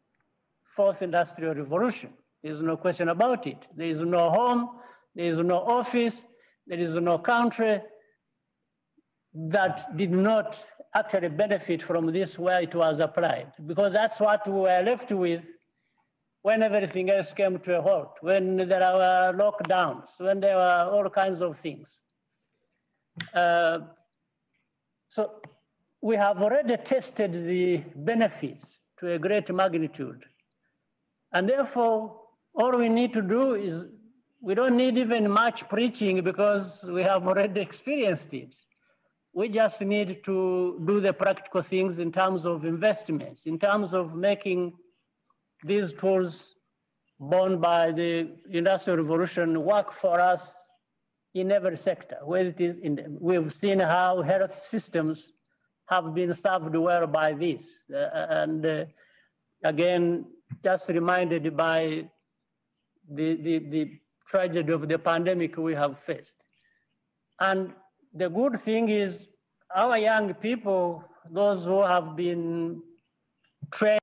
fourth industrial revolution. There's no question about it. There is no home, there is no office, there is no country that did not actually benefit from this where it was applied, because that's what we were left with when everything else came to a halt, when there were lockdowns, when there were all kinds of things. So we have already tested the benefits to a great magnitude. And therefore, all we need to do is, we don't need even much preaching because we have already experienced it. We just need to do the practical things in terms of investments, in terms of making these tools born by the Industrial Revolution work for us in every sector. Whether it is we've seen how health systems have been served well by this. Again, just reminded by the tragedy of the pandemic we have faced. And the good thing is our young people, those who have been trained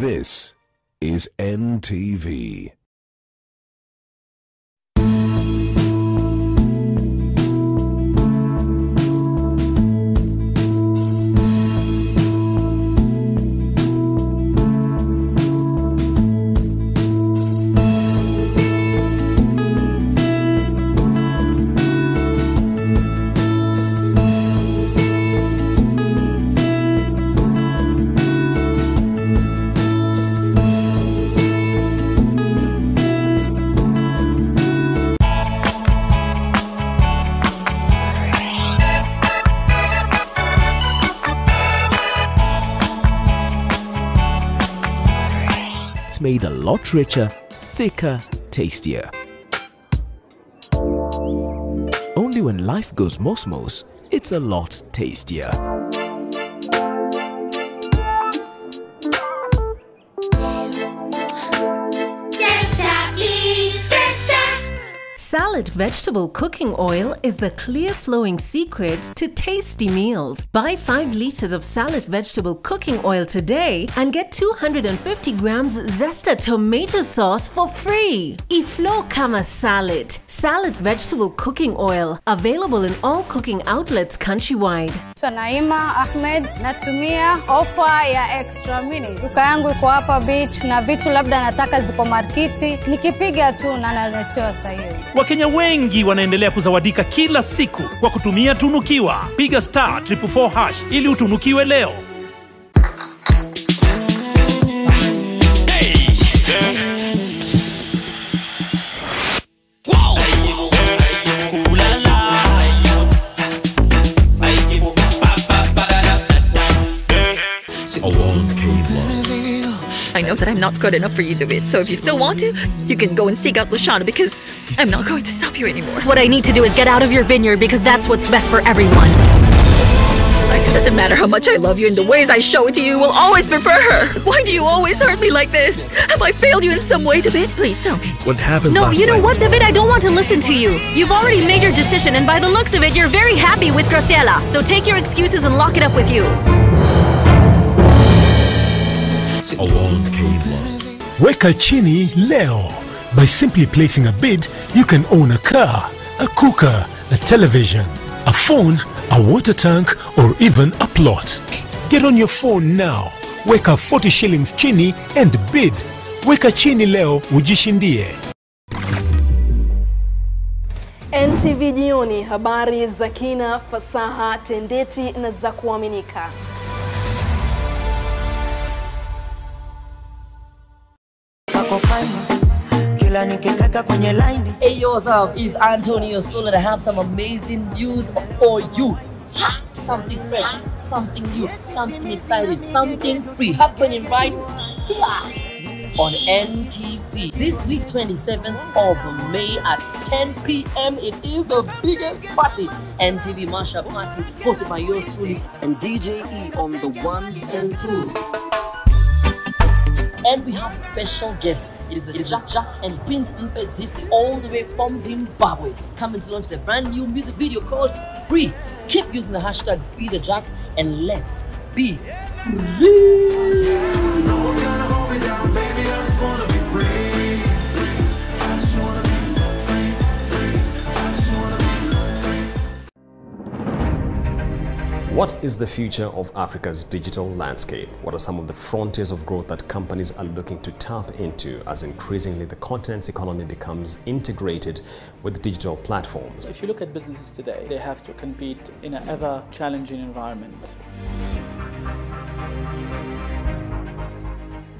This is NTV. Made a lot richer, thicker, tastier. Only when life goes mosmos, it's a lot tastier. Salad vegetable cooking oil is the clear-flowing secret to tasty meals. Buy 5 liters of salad vegetable cooking oil today and get 250 grams Zesta tomato sauce for free. Iflo kama salad. Salad vegetable cooking oil. Available in all cooking outlets countrywide. Naima Ahmed, natumia ofa ya extra mini. Duka yangu iko hapa beach na vitu labda nataka ziko markiti. Nikipiga tu na naletewa sahihi. Wakenya wengi wanaendelea kuzawadika kila siku kwa kutumia tunukiwa. Piga *444# ili utunukiwe leo. I know that I'm not good enough for you to do it, so if you still want to, you can go and seek out Lashana because I'm not going to stop you anymore. What I need to do is get out of your vineyard because that's what's best for everyone. Doesn't matter how much I love you, and the ways I show it to you will always prefer her. Why do you always hurt me like this? Have I failed you in some way, David? Please tell me. What happened No, last you know night? what, David? I don't want to listen to you. You've already made your decision, and by the looks of it, you're very happy with Graciela. So take your excuses and lock it up with you. Along came love. Weka chini leo. By simply placing a bid, you can own a car, a cooker, a television, a phone, a water tank, or even a plot. Get on your phone now. Weka 40 shillings chini and bid. Weka chini leo ujishindie. NTV Jioni, habari za kina, fasaha, tendeti na za kuaminika. Hey, yo, what's up? It's Antonio Sola, and I have some amazing news for you. Ha! Something fresh, something new, something exciting, something free happening right here on NTV. This week, 27th of May at 10 p.m. It is the biggest party, NTV Mashup Party, hosted by yours truly and DJ E on the 1 and 2. And we have special guests. It is the Jack and Prince Mpezisi all the way from Zimbabwe, coming to launch their brand new music video called Free. Keep using the hashtag FreeTheJacks and let's be free. What is the future of Africa's digital landscape? What are some of the frontiers of growth that companies are looking to tap into as increasingly the continent's economy becomes integrated with digital platforms? If you look at businesses today, they have to compete in an ever-challenging environment.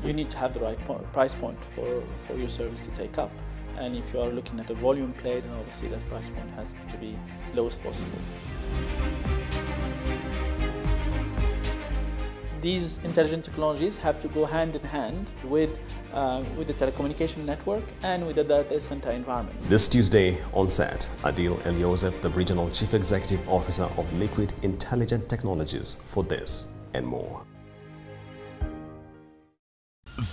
You need to have the right price point for your service to take up. And if you are looking at a volume play, then obviously that price point has to be lowest possible. These intelligent technologies have to go hand in hand with the telecommunication network and with the data center environment. This Tuesday on set, Adil El-Yosef, the Regional Chief Executive Officer of Liquid Intelligent Technologies, for this and more.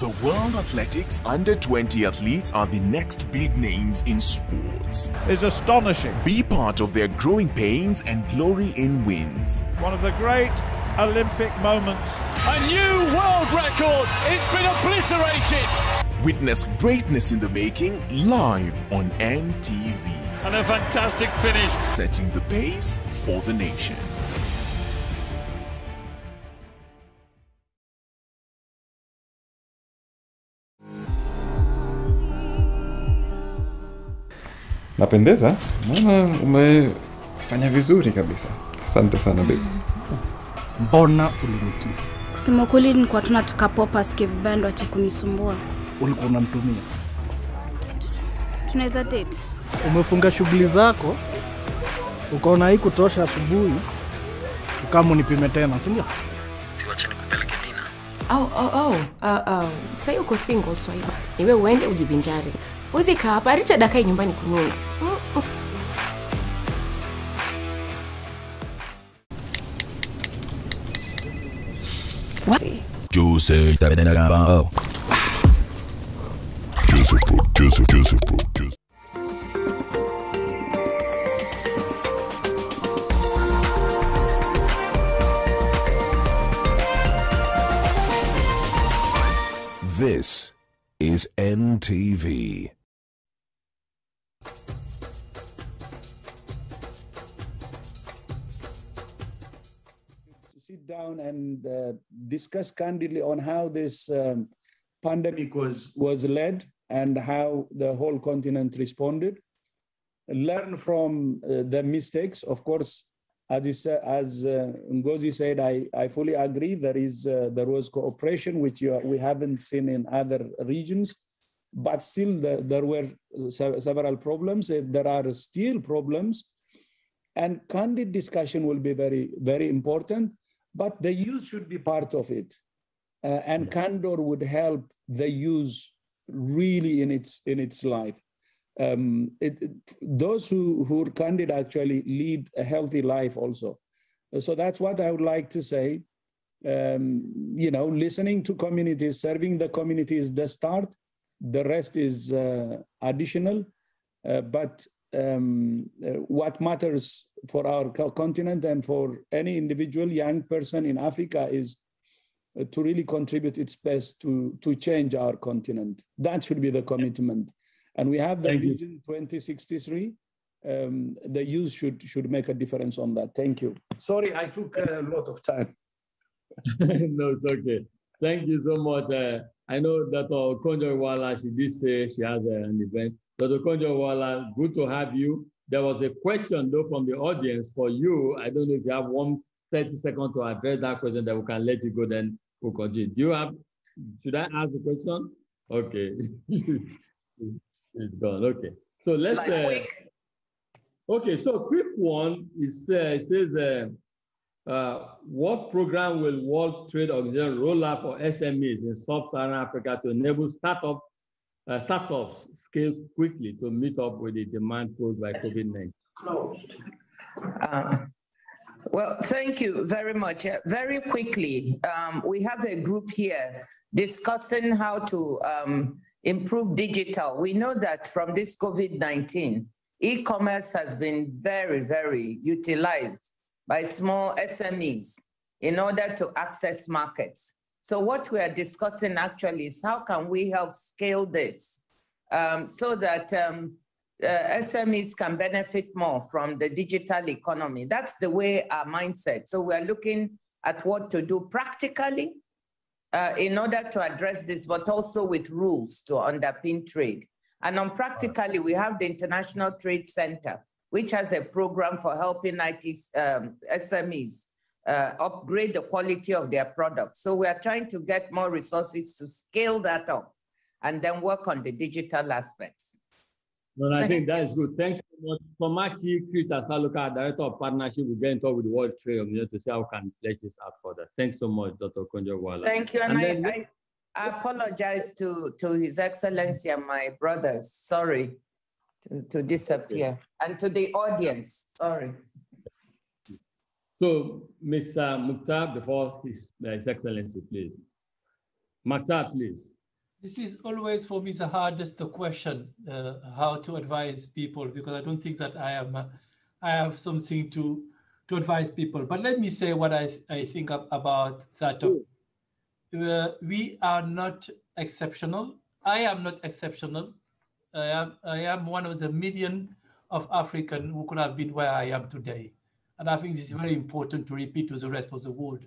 The World Athletics Under-20 athletes are the next big names in sports. It's astonishing. Be part of their growing pains and glory in wins. One of the great Olympic moments. A new world record. It's been obliterated. Witness greatness in the making live on NTV. And a fantastic finish. Setting the pace for the nation. Napendeza? Naona umefanya vizuri kabisa. Asante sana baby. Mbona ulinikisi? Kusema kweli nilikuwa tunataka popa skip band ache kunisumbua. Ulikuwa unamtumia? Tunaweza date. Umefunga shughuli zako, ukaona haikutosha asubuhi, ukaamua nipime tena, si ndio? Siwache nikupeleke dina. Sasa uko single Swaiba. Niwe uende ujivinjari. Uzi kaa hapa Richard akai nyumbani kununa. What? Juicy, Joseph. This is NTV. Sit down and discuss candidly on how this pandemic was led and how the whole continent responded. Learn from the mistakes. Of course, as Ngozi said, I fully agree. There was cooperation, which we haven't seen in other regions, but still there were several problems. There are still problems, and candid discussion will be very, very important. But the youth should be part of it, and candor would help the youth really in its life. Those who are candid actually lead a healthy life also. So that's what I would like to say. You know, listening to communities, serving the community is the start. The rest is additional. But what matters for our continent and for any individual young person in Africa is to really contribute its best to change our continent. That should be the commitment. And we have the Vision 2063. The youth should make a difference on that. Thank you. Sorry, I took a lot of time. No, it's okay. Thank you so much. I know that Konjo-Iweala, she did say she has an event. Dr. Konjo-Iweala, good to have you. There was a question, though, from the audience for you. I don't know if you have 30 seconds to address that question, that we can let you go, then we'll continue. Do you have, should I ask the question? Okay. It's gone. Okay. So let's, okay, so quick one is, it says, what program will World Trade Organization roll out for SMEs in Sub-Saharan Africa to enable startups scale quickly to meet up with the demand posed by COVID-19? Well, thank you very much. Very quickly, we have a group here discussing how to improve digital. We know that from this COVID-19, e-commerce has been very, very utilized by small SMEs in order to access markets. So what we are discussing actually is how can we help scale this so that SMEs can benefit more from the digital economy. That's the way our mindset. So we're looking at what to do practically in order to address this, but also with rules to underpin trade. And on practically, we have the International Trade Center, which has a program for helping SMEs upgrade the quality of their products. So we are trying to get more resources to scale that up and then work on the digital aspects. Well, I think that is good. Thank you so much. Tomachi Chris Asaluka, Director of Partnership, will get in touch with the World Trade Organization to see how we can flesh this out further. Thanks so much, Dr. Konjo-Iweala. Thank you. And I apologize to His Excellency and my brothers. Sorry to disappear. Okay. And to the audience, sorry. So, Mr. Mukhtar, before His Excellency, please. Mukhtar, please. This is always for me the hardest question, how to advise people, because I don't think that I have something to advise people. But let me say what I think about that. We are not exceptional. I am not exceptional. I am one of the million of Africans who could have been where I am today. And I think this is very important to repeat to the rest of the world.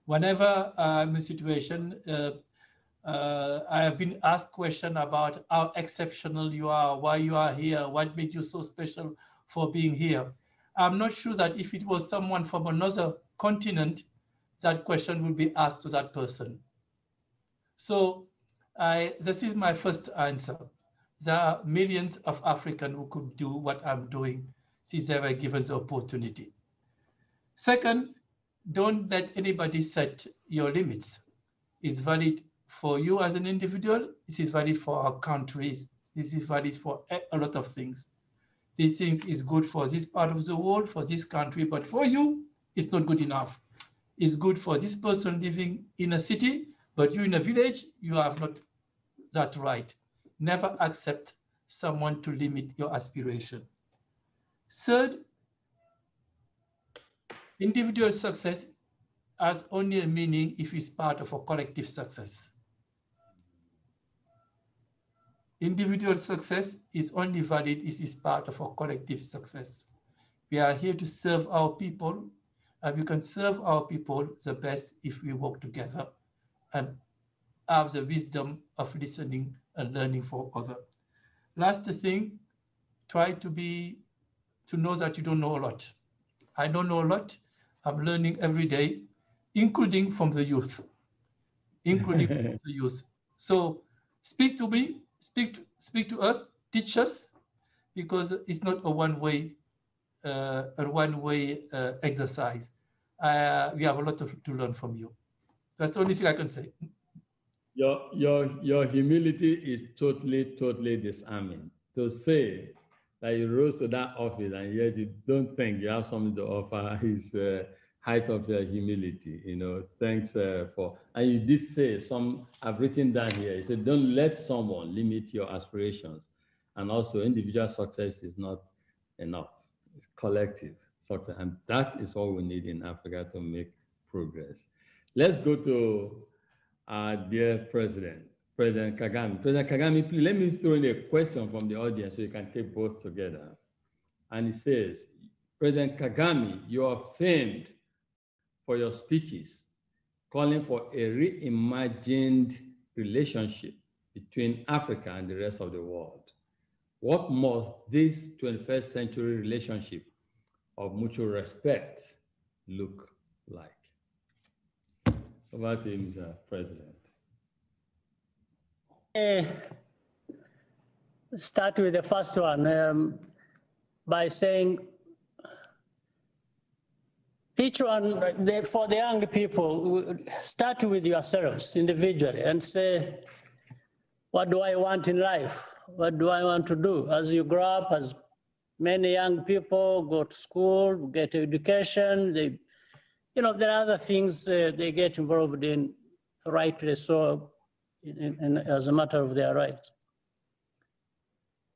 Whenever I'm in a situation, I have been asked questions about how exceptional you are, why you are here, what made you so special for being here. I'm not sure that if it was someone from another continent, that question would be asked to that person. So this is my first answer. There are millions of Africans who could do what I'm doing since they were given the opportunity. Second, don't let anybody set your limits. It's valid for you as an individual. This is valid for our countries. This is valid for a lot of things. These things is good for this part of the world, for this country, but for you, it's not good enough. It's good for this person living in a city, but you in a village, you have not that right. Never accept someone to limit your aspiration. Third, individual success has only a meaning if it's part of a collective success. Individual success is only valid if it's part of a collective success. We are here to serve our people, and we can serve our people the best if we work together and have the wisdom of listening and learning for others. Last thing, try to know that you don't know a lot. I don't know a lot. I'm learning every day, including from the youth. So speak to me, speak to us, teach us, because it's not a one-way exercise. We have a lot to learn from you. That's the only thing I can say. Your humility is totally disarming. To say that you rose to that office and yet you don't think you have something to offer is height of your humility. You know, thanks for, and you did say some, I've written down here, you said, don't let someone limit your aspirations. And also individual success is not enough, it's collective success. And that is all we need in Africa to make progress. Let's go to our dear President Kagame. President Kagame, please let me throw in a question from the audience so you can take both together. And it says, President Kagame, you are famed for your speeches calling for a reimagined relationship between Africa and the rest of the world. What must this 21st century relationship of mutual respect look like? Over to you, Mr. President. Start with the first one by saying each one, for the young people, start with yourselves individually and say, what do I want in life? What do I want to do? As you grow up, as many young people go to school, get education, they, you know, there are other things they get involved in, rightly so, as a matter of their rights.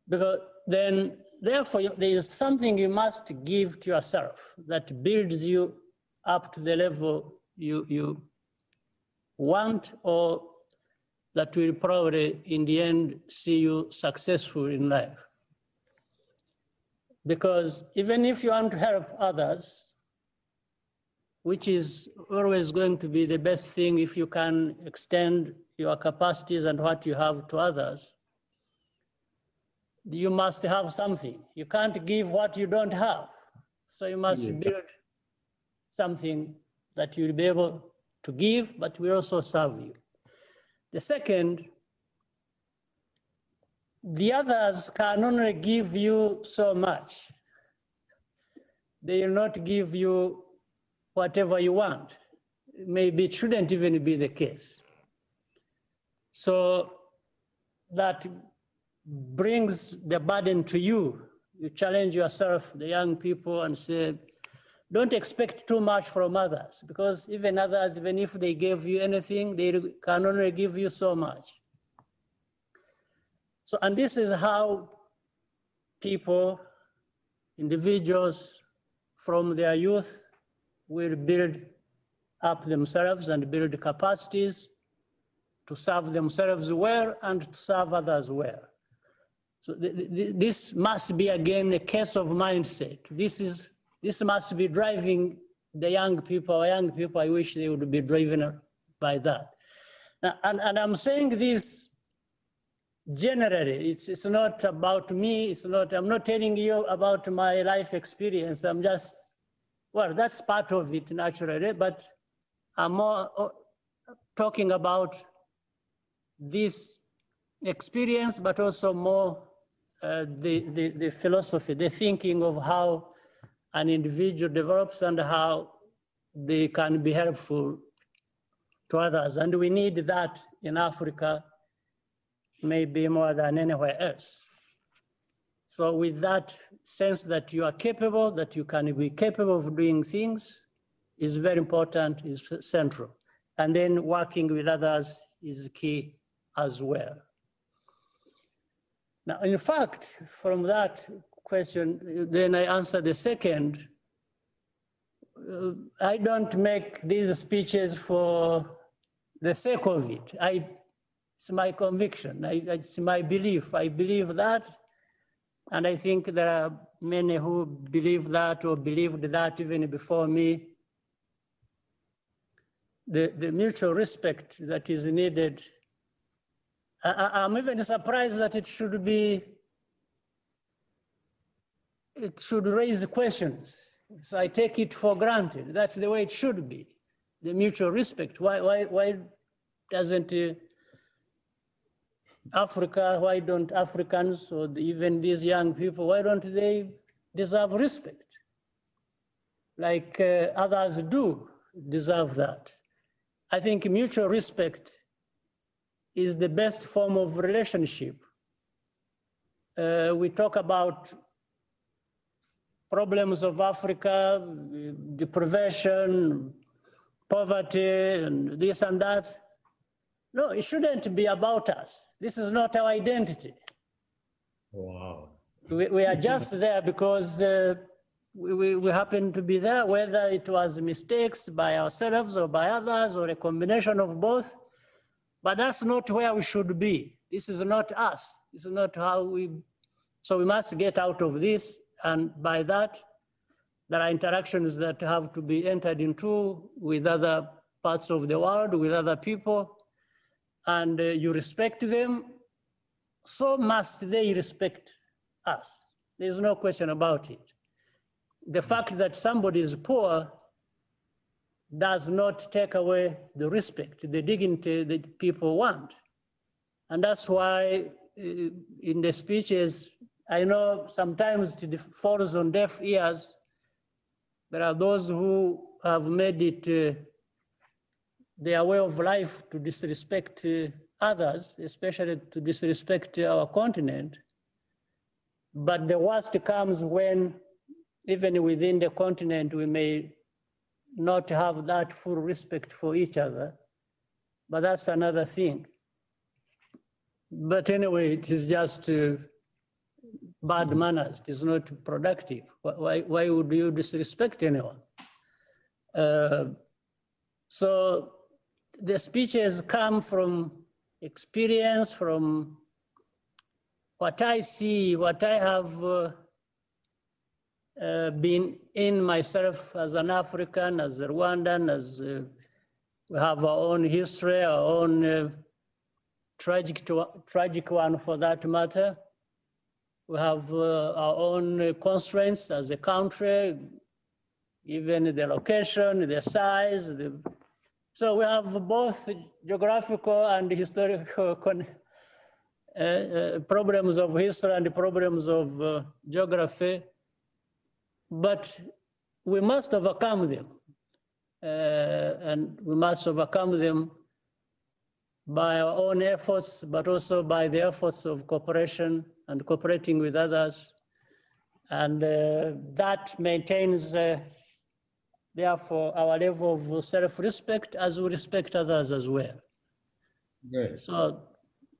Because then, therefore, there is something you must give to yourself that builds you up to the level you want, or that will probably, in the end, see you successful in life. Because even if you want to help others, which is always going to be the best thing if you can extend your capacities and what you have to others, you must have something. You can't give what you don't have. So you must build something that you'll be able to give, but will also serve you. The second, the others can only give you so much. They will not give you whatever you want. Maybe it shouldn't even be the case. So that brings the burden to you. You challenge yourself, the young people, and say, don't expect too much from others, because even others, even if they gave you anything, they can only give you so much. So, and this is how people, individuals from their youth will build up themselves and build capacities to serve themselves well and to serve others well. So this must be, again, a case of mindset. This must be driving the young people. Young people, I wish they would be driven by that. And I'm saying this generally. It's not about me. I'm not telling you about my life experience. I'm just, well, that's part of it naturally, but I'm more talking about this experience, but also more the philosophy, the thinking of how an individual develops and how they can be helpful to others. And we need that in Africa, maybe more than anywhere else. So with that sense that you are capable, that you can be capable of doing things is very important, is central. And then working with others is key as well. Now, in fact, from that question, then I answer the second. I don't make these speeches for the sake of it. It's my conviction, it's my belief. I believe that, and I think there are many who believe that or believed that even before me. The mutual respect that is needed. I'm even surprised that it should raise questions. So I take it for granted. That's the way it should be, the mutual respect. Why doesn't Africa, why don't Africans or even these young people, why don't they deserve respect? Like others do deserve that. I think mutual respect is the best form of relationship. We talk about problems of Africa, deprivation, poverty, and this and that. No, it shouldn't be about us. This is not our identity. Wow. We are just there because we happen to be there, whether it was mistakes by ourselves or by others or a combination of both. But that's not where we should be. This is not us. This is not how we. So we must get out of this. And by that, there are interactions that have to be entered into with other parts of the world, with other people. And you respect them, so must they respect us. There's no question about it. The fact that somebody is poor does not take away the respect, the dignity that people want. And that's why in the speeches, I know sometimes it falls on deaf ears. There are those who have made it their way of life to disrespect others, especially to disrespect our continent. But the worst comes when, even within the continent, we may not have that full respect for each other. But that's another thing. But anyway, it is just bad manners. It is not productive. Why would you disrespect anyone? So the speeches come from experience, from what I see, what I have been in myself as an African, as a Rwandan, as we have our own history, our own tragic one for that matter. We have our own constraints as a country, even the location, the size. So we have both geographical and historical problems of history and problems of geography, but we must overcome them. And we must overcome them by our own efforts, but also by the efforts of cooperation and cooperating with others. And that maintains, therefore, our level of self-respect as we respect others as well. Great. So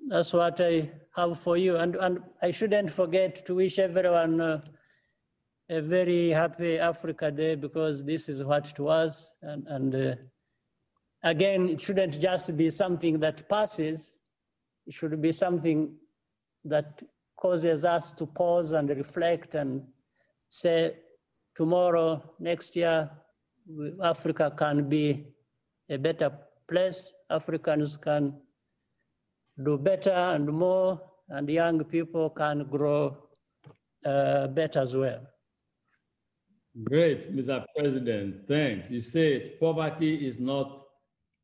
that's what I have for you. And I shouldn't forget to wish everyone a very happy Africa Day, because this is what it was. And again, it shouldn't just be something that passes. It should be something that causes us to pause and reflect and say, tomorrow, next year, Africa can be a better place. Africans can do better and more, and young people can grow better as well. Great, Mr. President, thanks. You say poverty is not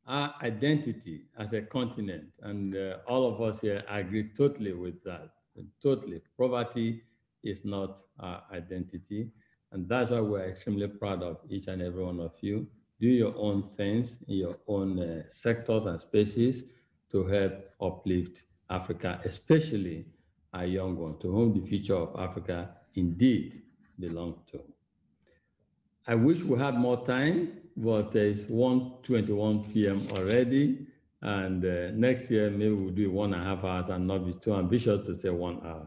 our identity as a continent, and all of us here agree totally with that. Totally. Poverty is not our identity, and that's why we're extremely proud of each and every one of you. Do your own things in your own sectors and spaces to help uplift Africa, especially our young ones, to whom the future of Africa indeed belongs to. I wish we had more time, but it's 1:21 p.m. already. And next year, maybe we'll do 1.5 hours and not be too ambitious to say 1 hour.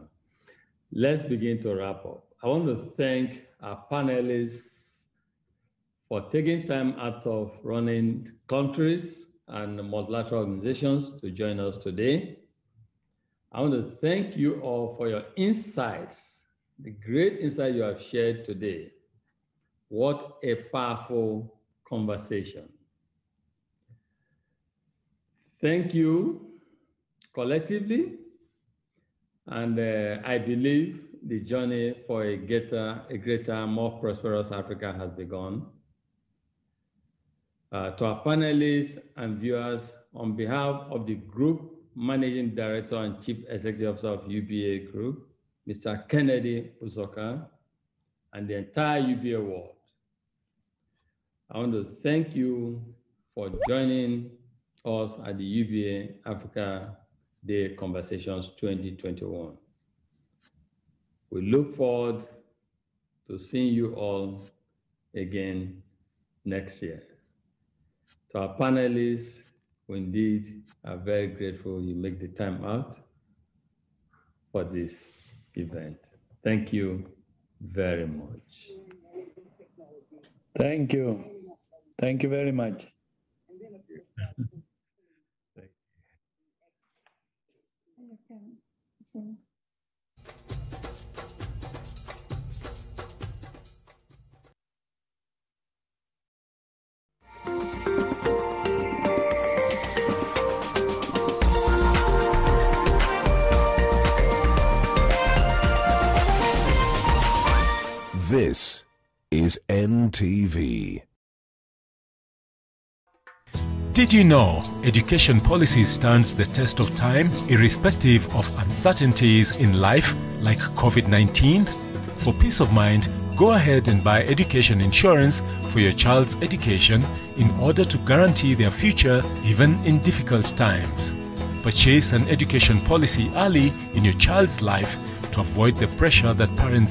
Let's begin to wrap up. I want to thank our panelists for taking time out of running countries and multilateral organizations to join us today. I want to thank you all for your insights, the great insight you have shared today. What a powerful conversation. Thank you collectively. And I believe the journey for a greater, more prosperous Africa has begun. To our panelists and viewers, on behalf of the Group Managing Director and Chief Executive Officer of UBA Group, Mr. Kennedy Uzoka, and the entire UBA world, I want to thank you for joining us at the UBA Africa Day Conversations 2021. We look forward to seeing you all again next year. To our panelists, we indeed are very grateful you make the time out for this event. Thank you very much. Thank you. Thank you very much. This is NTV. Did you know education policy stands the test of time irrespective of uncertainties in life like COVID-19? For peace of mind, go ahead and buy education insurance for your child's education in order to guarantee their future even in difficult times. Purchase an education policy early in your child's life to avoid the pressure that parents